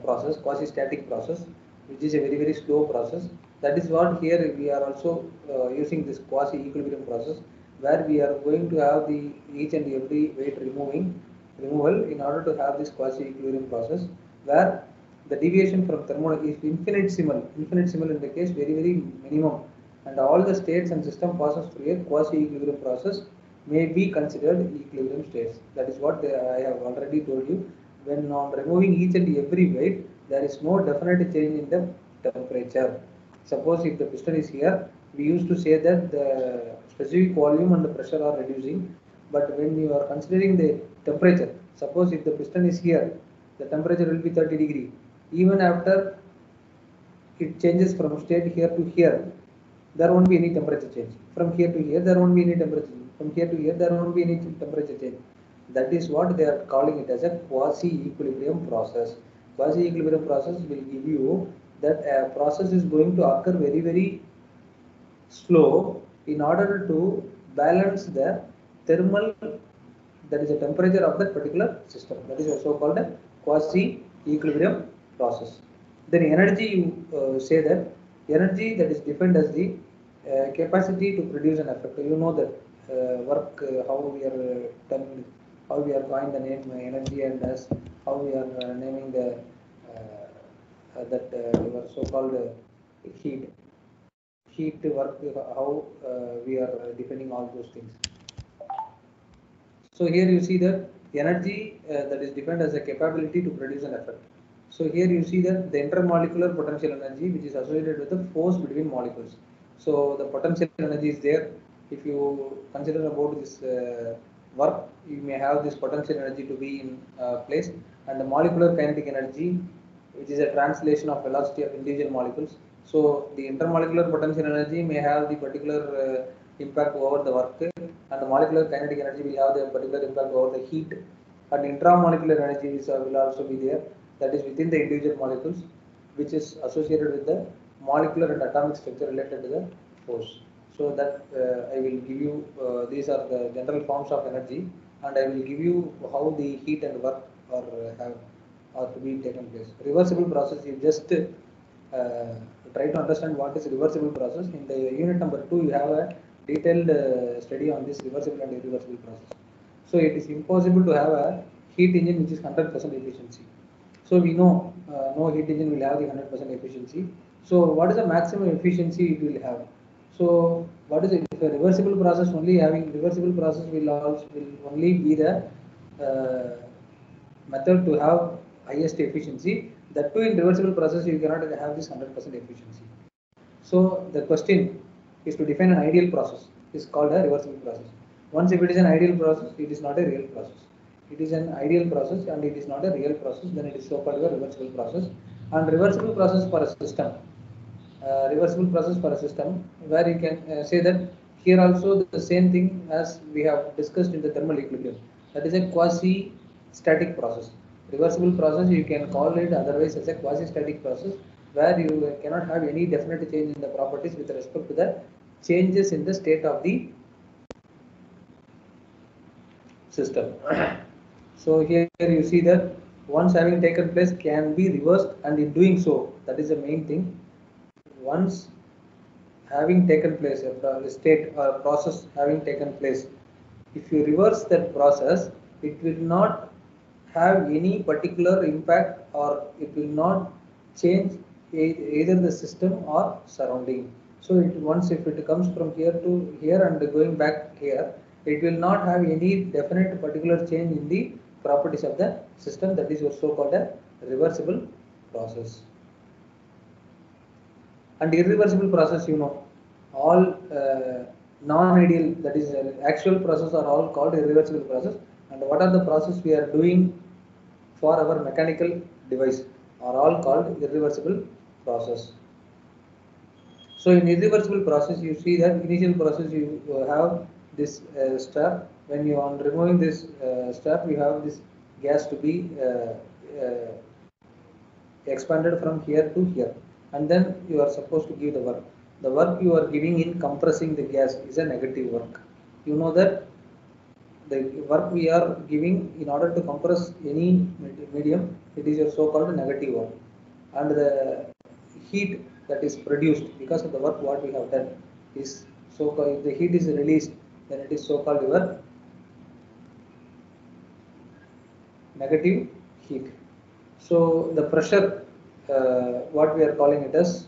process, quasi-static process, which is a very slow process. That is what here we are also using this quasi-equilibrium process, where we are going to have the each and every weight removal in order to have this quasi-equilibrium process, where the deviation from thermodynamics is infinitesimal in the case very minimum, and all the states and system passes through a quasi-equilibrium process may be considered equilibrium states. That is what I have already told you. When on removing each and every weight, there is no definite change in the temperature. Suppose if the piston is here, we used to say that the specific volume and the pressure are reducing. But when you are considering the temperature, suppose if the piston is here, the temperature will be 30 degree. Even after it changes from state here to here, there won't be any temperature change. From here to here, there won't be any temperature change. From here to here, there won't be any temperature change. That is what they are calling it as a quasi-equilibrium process. Quasi-equilibrium process will give you that a process is going to occur very slow in order to balance the thermal, that is the temperature of that particular system. That is also called a quasi-equilibrium process. Then energy, you say that energy that is defined as the capacity to produce an effect. You know that work, how we are telling, how we are calling the name energy, and as how we are naming the that your so-called heat work, how we are defining all those things. So here you see that energy that is defined as a capability to produce an effect. So here you see that the intermolecular potential energy, which is associated with the force between molecules. So the potential energy is there. If you consider about this work, you may have this potential energy to be in place, and the molecular kinetic energy, which is a translation of velocity of individual molecules. So the intermolecular potential energy may have the particular impact over the work, and the molecular kinetic energy will have the particular impact over the heat, and intramolecular energy will also be there, that is within the individual molecules, which is associated with the molecular and atomic structure related to the force. So that I will give you, these are the general forms of energy, and I will give you how the heat and work are to be taken place. Reversible process, you just try to understand what is reversible process. In the unit number 2, you have a detailed study on this reversible and irreversible process. So it is impossible to have a heat engine which is 100% efficiency. So we know no heat engine will have the 100% efficiency. So what is the maximum efficiency it will have? So what is it? If a reversible process only having reversible process will only be the method to have highest efficiency. That too in reversible process you cannot have this 100% efficiency. So the question is to define an ideal process is called a reversible process. Once if it is an ideal process, it is not a real process. It is an ideal process and it is not a real process, then it is so called a reversible process. And reversible process for a system, where you can say that here also the same thing as we have discussed in the thermal equilibrium. That is a quasi-static process. Reversible process you can call it otherwise as a quasi-static process, where you cannot have any definite change in the properties with respect to the changes in the state of the system. So here you see that once having taken place can be reversed, and in doing so, that is the main thing. Once having taken place, a state or process having taken place, if you reverse that process, it will not have any particular impact, or it will not change either the system or surrounding. So once if it comes from here to here and going back here, it will not have any definite particular change in the properties of the system. That is your so-called a reversible process. And irreversible process, all non-ideal, that is actual process, are all called irreversible process. And what are the process we are doing for our mechanical device are all called irreversible process. So in irreversible process, you see that initial process you have this strap. When you are removing this strap, you have this gas to be expanded from here to here, and then you are supposed to give the work. The work you are giving in compressing the gas is a negative work. You know that the work we are giving in order to compress any medium, it is your so-called negative work, and the heat that is produced because of the work what we have done is so-called, if the heat is released, then it is so-called your negative heat. So the pressure, what we are calling it as,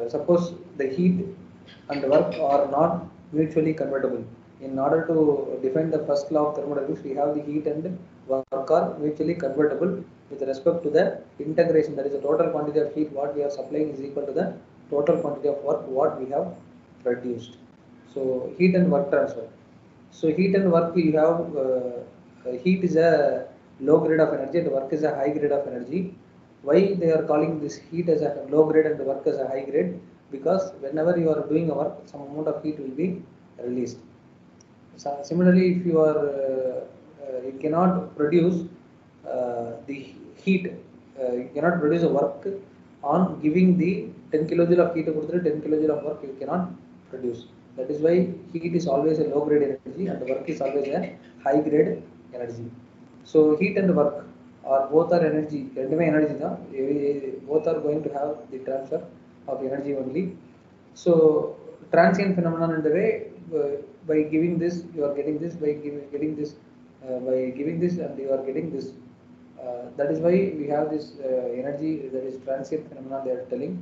suppose the heat and the work are not mutually convertible. In order to define the first law of thermodynamics, we have the heat and work are mutually convertible with respect to the integration. That is, the total quantity of heat what we are supplying is equal to the total quantity of work what we have produced. So heat and work transfer. So heat and work, you have heat is a low grade of energy and work is a high grade of energy. Why they are calling this heat as a low grade and work as a high grade? Because whenever you are doing a work, some amount of heat will be released. So similarly, if you are you cannot produce the heat, you cannot produce a work on giving the 10 kilojoule of heat to 10 kilojoule of work you cannot produce. That is why heat is always a low grade energy and work is always a high grade energy. So heat and work are both are energy, energy now. Both are going to have the transfer of energy only. So transient phenomenon in the way, by giving this you are getting this, by getting this, by giving this and you are getting this. That is why we have this energy, that is transient phenomenon they are telling,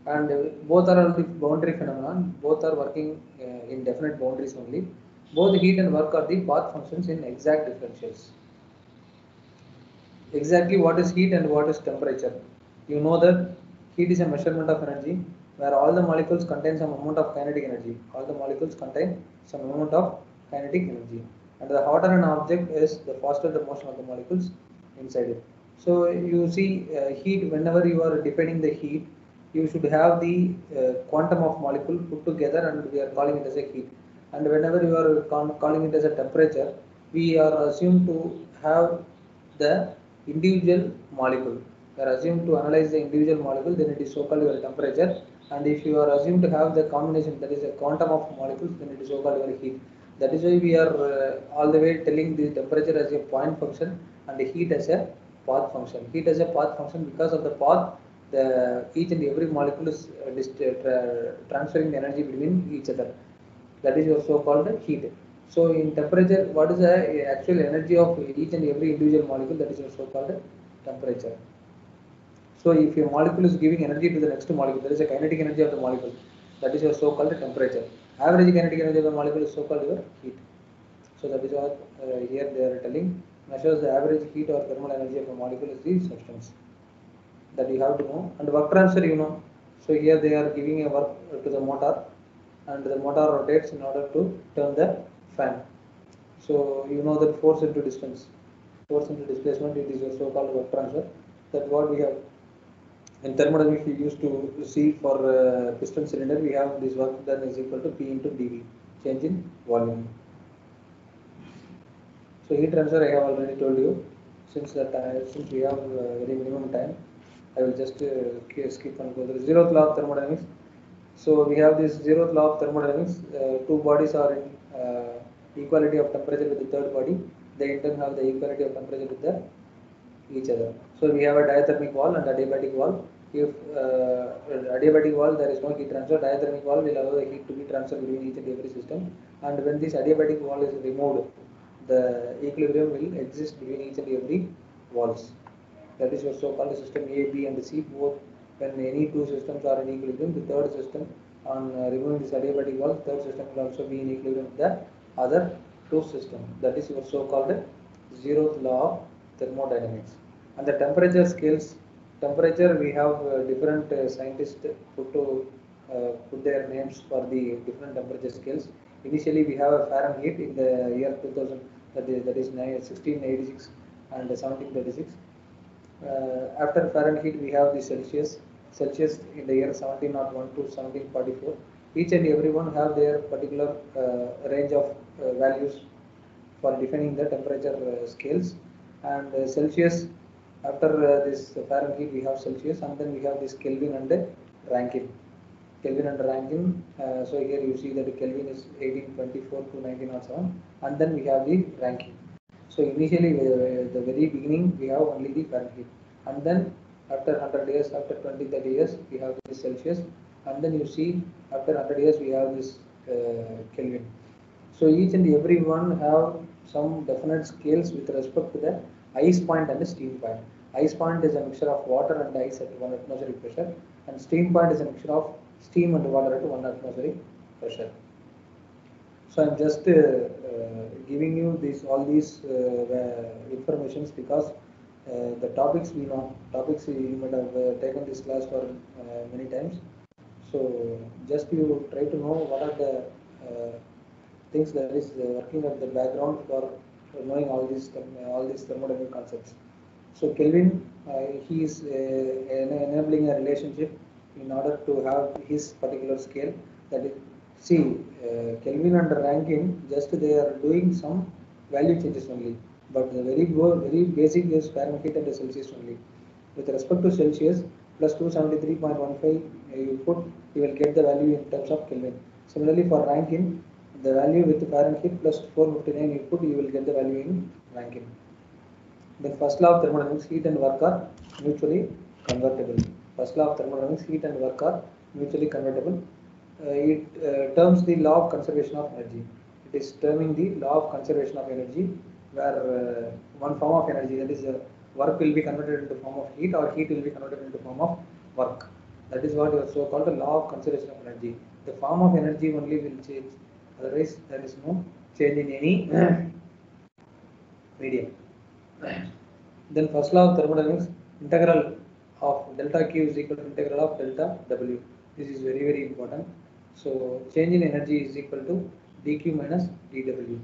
and both are the boundary phenomenon. Both are working in definite boundaries only. Both heat and work are the path functions in exact differentials. Exactly what is heat and what is temperature? You know that heat is a measurement of energy where all the molecules contain some amount of kinetic energy. All the molecules contain some amount of kinetic energy. And the hotter an object is, the faster the motion of the molecules inside it. So you see heat, whenever you are defining the heat, you should have the quantum of molecule put together and we are calling it as a heat. And whenever you are calling it as a temperature, we are assumed to have the individual molecule. We are assumed to analyze the individual molecule, then it is so-called your temperature. And if you are assumed to have the combination, that is a quantum of molecules, then it is so-called your heat. That is why we are all the way telling the temperature as a point function and the heat as a path function. Heat as a path function because of the path, each and every molecule is transferring the energy between each other. That is your so-called heat. So in temperature, what is the actual energy of each and every individual molecule? That is your so-called temperature. So if your molecule is giving energy to the next molecule, there is a kinetic energy of the molecule. That is your so-called temperature. Average kinetic energy of the molecule is so-called your heat. So that is what here they are telling. Measures the average heat or thermal energy of a molecule is the substance. That you have to know. And work transfer, you know. So here they are giving a work to the motor, and the motor rotates in order to turn the fan. So you know that force into distance, force into displacement, it is a so-called work transfer. That what we have in thermodynamics we used to see for piston cylinder, we have this work done is equal to P into dV, change in volume. So heat transfer I have already told you. Since we have very minimum time, I will just skip and go to the zeroth law of thermodynamics. So we have this zeroth law of thermodynamics. Two bodies are in equality of temperature with the third body. They in turn have the equality of temperature with the each other. So we have a diathermic wall and adiabatic wall. If adiabatic wall, there is no heat transfer. Diathermic wall will allow the heat to be transferred between each and every system. And when this adiabatic wall is removed, the equilibrium will exist between each and every walls. That is your so-called system A, B, and C. Both when any two systems are in equilibrium, the third system on removing this adiabatic wall, the third system will also be in equilibrium with the other two systems. That is your so-called zeroth law of thermodynamics. And the temperature scales, temperature we have different scientists put their names for the different temperature scales. Initially we have a Fahrenheit in the year 2000, that is 1686 and 1736. After Fahrenheit we have the Celsius in the year 1701 to 1744. Each and every one have their particular range of values for defining the temperature scales. And Celsius, after this Fahrenheit we have Celsius, and then we have this Kelvin and Rankine. Kelvin and Rankine, so here you see that Kelvin is 1824 to 1907, and then we have the Rankine. So initially, the very beginning, we have only the Fahrenheit, and then after 100 years, after 20, 30 years, we have this Celsius, and then you see after 100 years, we have this Kelvin. So each and every one have some definite scales with respect to the ice point and the steam point. Ice point is a mixture of water and ice at 1 atmospheric pressure, and steam point is a mixture of steam and water at 1 atmospheric pressure. So I'm just giving you all these informations because the topics we know, topics you might have taken this class for many times. So just you try to know what are the things that is working at the background for knowing all these thermodynamic concepts. So Kelvin, he is enabling a relationship in order to have his particular scale. That is, see, Kelvin and Rankine, just they are doing some value changes only. But the very basic is Fahrenheit and Celsius only. With respect to Celsius, plus 273.15 you put, you will get the value in terms of Kelvin. Similarly for Rankine, the value with Fahrenheit plus 459 you put, you will get the value in Rankine. The first law of thermodynamics, heat and work are mutually convertible. First law of thermodynamics, heat and work are mutually convertible. It terms the law of conservation of energy. It is terming the law of conservation of energy, where one form of energy, that is work, will be converted into form of heat, or heat will be converted into form of work. That is what is so called the law of conservation of energy. The form of energy only will change, otherwise there is no change in any medium. Then first law of thermodynamics, integral of delta Q is equal to integral of delta W. This is very important. So change in energy is equal to dQ minus dW.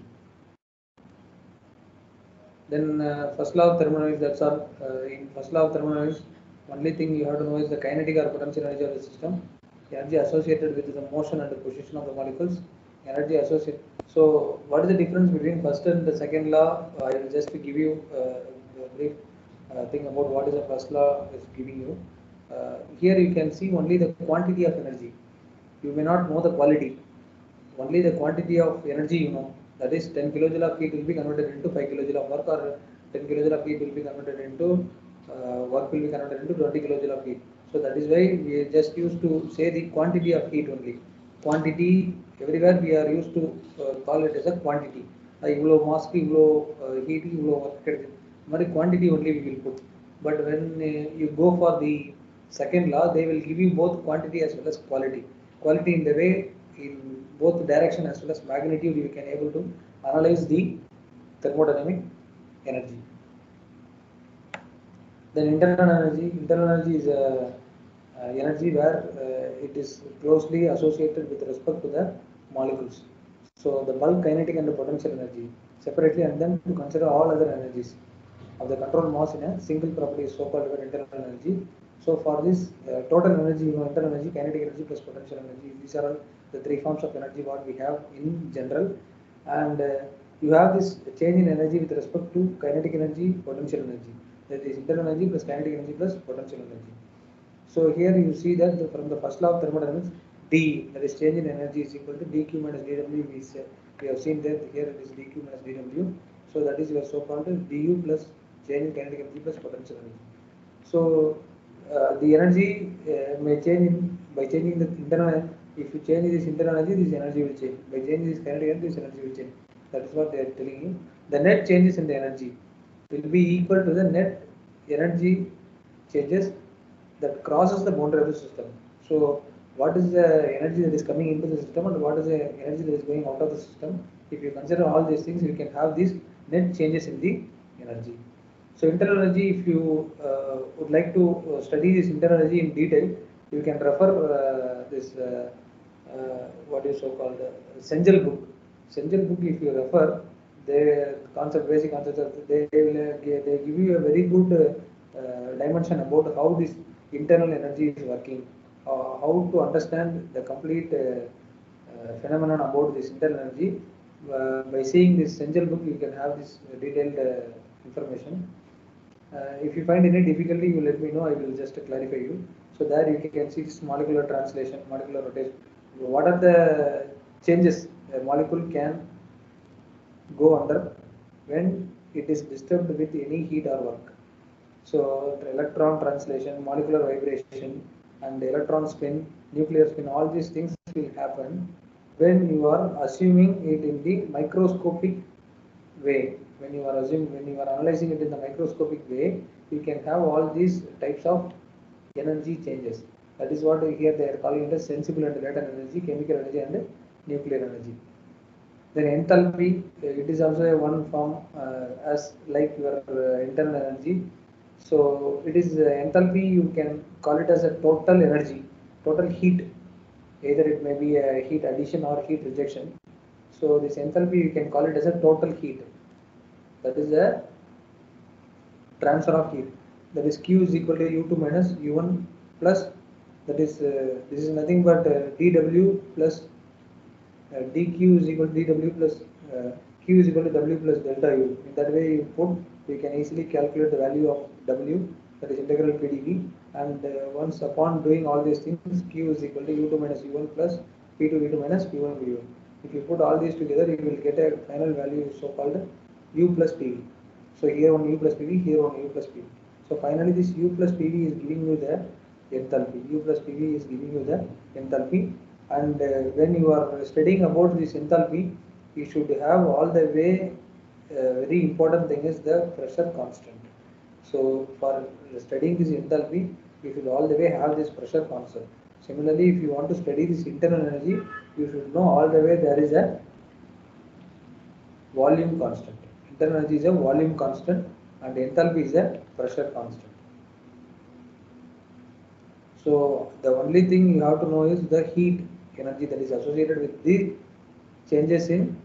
Then first law of thermodynamics, that's all. In first law of thermodynamics, only thing you have to know is the kinetic or potential energy of the system, energy associated with the motion and the position of the molecules, energy associated. So what is the difference between first and the second law? I will just give you a brief thing about what is the first law is giving you. Here you can see only the quantity of energy. You may not know the quality. Only the quantity of energy you know. That is 10 kilojoule of heat will be converted into 5 kilojoule of work, or 10 kilojoule of heat will be converted into work will be converted into 20 kilojoule of heat. So that is why we just used to say the quantity of heat only. Quantity, everywhere we are used to call it as a quantity. Ivlo mass, ivlo heat, ivlo work. But quantity only we will put. But when you go for the second law, they will give you both quantity as well as quality. Quality in the way, in both direction as well as magnitude, you can able to analyze the thermodynamic energy. Then internal energy is energy where it is closely associated with respect to the molecules. So the bulk, kinetic and the potential energy separately, and then to consider all other energies of the control mass in a single property is so called internal energy. So for this total energy, internal energy, kinetic energy plus potential energy, these are all the three forms of energy what we have in general. And you have this change in energy with respect to kinetic energy, potential energy. That is internal energy plus kinetic energy plus potential energy. So here you see that from the first law of thermodynamics, D, that is change in energy, is equal to dq minus dw. We have seen that here it is dq minus dw. So that is your so-called du plus change in kinetic energy plus potential energy. So the energy may change by changing the internal. If you change this internal energy, this energy will change. By changing this kinetic energy, this energy will change. That is what they are telling you. The net changes in the energy will be equal to the net energy changes that crosses the boundary of the system. So what is the energy that is coming into the system and what is the energy that is going out of the system? If you consider all these things, you can have these net changes in the energy. So internal energy, if you would like to study this internal energy in detail, you can refer this what is so called Sengel book. Sengel book, if you refer, the concept, basic concepts, they give you a very good dimension about how this internal energy is working, how to understand the complete phenomenon about this internal energy. By seeing this Sengel book, you can have this detailed information. If you find any difficulty, you let me know. I will just clarify you. So there you can see this molecular translation, molecular rotation. What are the changes a molecule can go under when it is disturbed with any heat or work? So electron translation, molecular vibration, and electron spin, nuclear spin, all these things will happen when you are assuming it in the microscopic way. When you are analyzing it in the microscopic way, you can have all these types of energy changes. That is what here they are calling it as sensible and latent energy, chemical energy, and nuclear energy. Then enthalpy, it is also a one form as like your internal energy. So it is enthalpy, you can call it as a total energy, total heat. Either it may be a heat addition or heat rejection. So this enthalpy, you can call it as a total heat. That is a transfer of heat. That is Q is equal to U2 minus U1 plus, that is this is nothing but dW plus dq is equal to dW plus Q is equal to W plus delta U. In that way you put, you can easily calculate the value of W, that is integral PdV, and once upon doing all these things, Q is equal to U2 minus U1 plus P2 V2 minus P1 V1. If you put all these together, you will get a final value so called U plus PV. So here one U plus PV, here one U plus PV. So finally this U plus PV is giving you the enthalpy. U plus PV is giving you the enthalpy. And when you are studying about this enthalpy, you should have all the way, very important thing is the pressure constant. So for studying this enthalpy, you should all the way have this pressure constant. Similarly, if you want to study this internal energy, you should know all the way there is a volume constant. Internal energy is a volume constant and enthalpy is a pressure constant. So the only thing you have to know is the heat energy that is associated with the changes in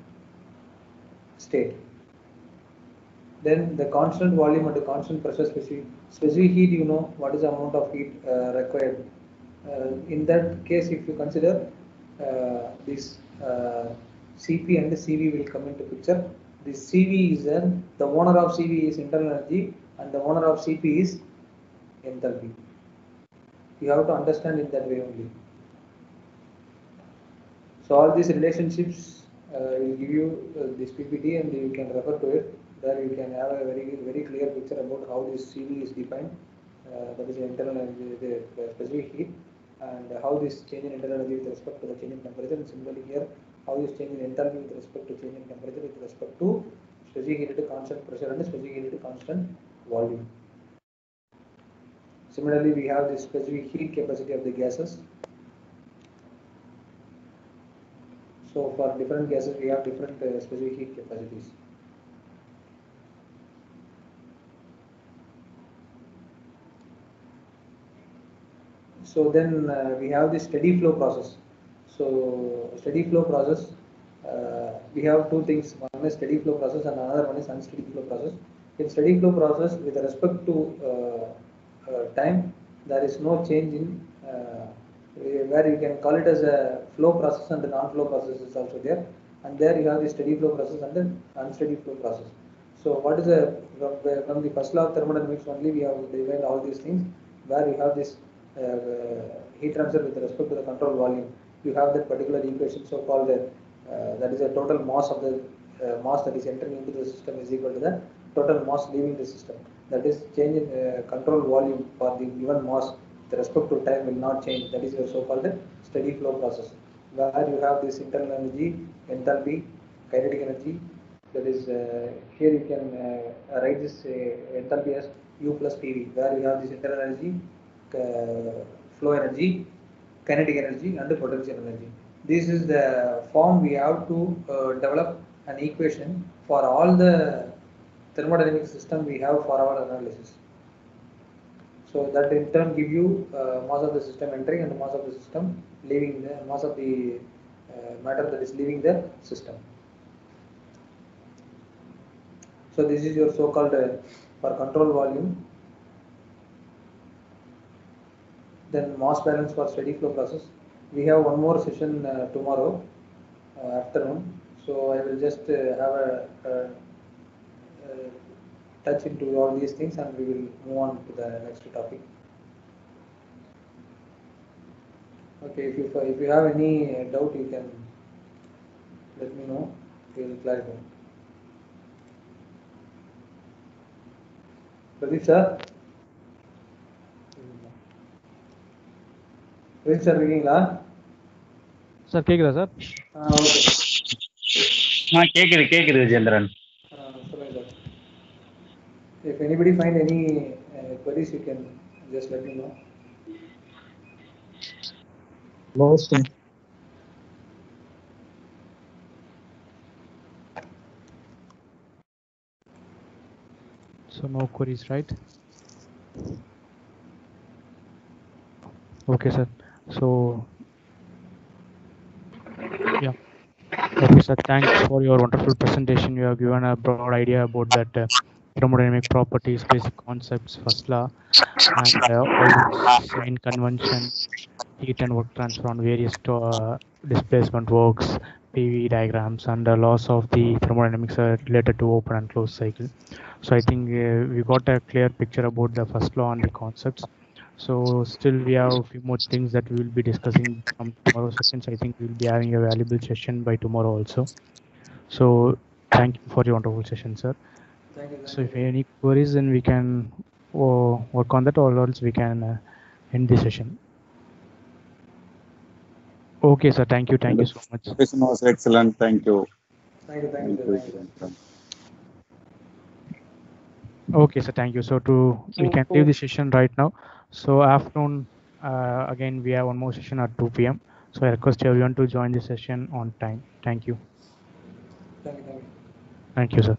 state. Then the constant volume and the constant pressure specific heat, you know what is the amount of heat required. In that case, if you consider this Cp and the Cv will come into picture. This Cv is the owner of Cv is internal energy and the owner of Cp is enthalpy. You have to understand in that way only. So all these relationships will give you this PPT and you can refer to it. There you can have a very clear picture about how this Cv is defined. That is the internal energy, the specific heat, and how this change in internal energy with respect to the change in temperature. And similarly here, how this change in enthalpy with respect to change in temperature with respect to specific heat to constant pressure and specific heat to constant volume. Similarly, we have the specific heat capacity of the gases. So for different gases, we have different specific heat capacities. So then we have the steady flow process. So steady flow process, we have two things. One is steady flow process and another one is unsteady flow process. In steady flow process, with respect to time, there is no change in where you can call it as a flow process and the non-flow process is also there. And there you have the steady flow process and the unsteady flow process. So what is from the first law of thermodynamics only we have defined all these things, where you have this heat transfer with respect to the control volume. you have that particular equation, so called that is a total mass of the mass that is entering into the system is equal to the total mass leaving the system. That is, change in control volume for the given mass with respect to time will not change. That is your so-called steady flow process, where you have this internal energy, enthalpy, kinetic energy. That is, here you can write this enthalpy as U plus PV, where you have this internal energy, flow energy, kinetic energy, and potential energy. This is the form we have to develop an equation for all the thermodynamic system we have for our analysis. So that in turn give you mass of the system entering and the mass of the system leaving, the mass of the matter that is leaving the system. So this is your so-called for control volume. Then mass balance for steady flow process. We have one more session tomorrow afternoon. So I will just have a touch into all these things, and we will move on to the next topic. Okay, if you have any doubt, you can let me know. We will clarify. Pradeep sir. Pradeep sir, இருக்கீங்களா? Sir கேக்குதா sir? Okay. கேக்குது விஜேந்திரன். சொல்லுங்க sir. If anybody find any queries, you can just let me know. Most So no queries, right? Okay, sir. So yeah. Okay, sir. Thanks for your wonderful presentation. You have given a broad idea about that thermodynamic properties, basic concepts, first law, and all this chain convention, heat and work transfer on various displacement works, PV diagrams, and the laws of the thermodynamics related to open and closed cycle. So I think we got a clear picture about the first law and the concepts. So still we have a few more things that we will be discussing from tomorrow's sessions. I think we will be having a valuable session by tomorrow also. So thank you for your wonderful session, sir. So if you have any queries, then we can work on that, or else we can end the session. Okay, sir. Thank you. Thank you so much. The presentation was excellent. Thank you. Thank you. Okay, sir. Thank you. So we can leave the session right now. So afternoon, again, we have one more session at 2 p.m. So I request everyone to join the session on time. Thank you. Thank you. Thank you, sir.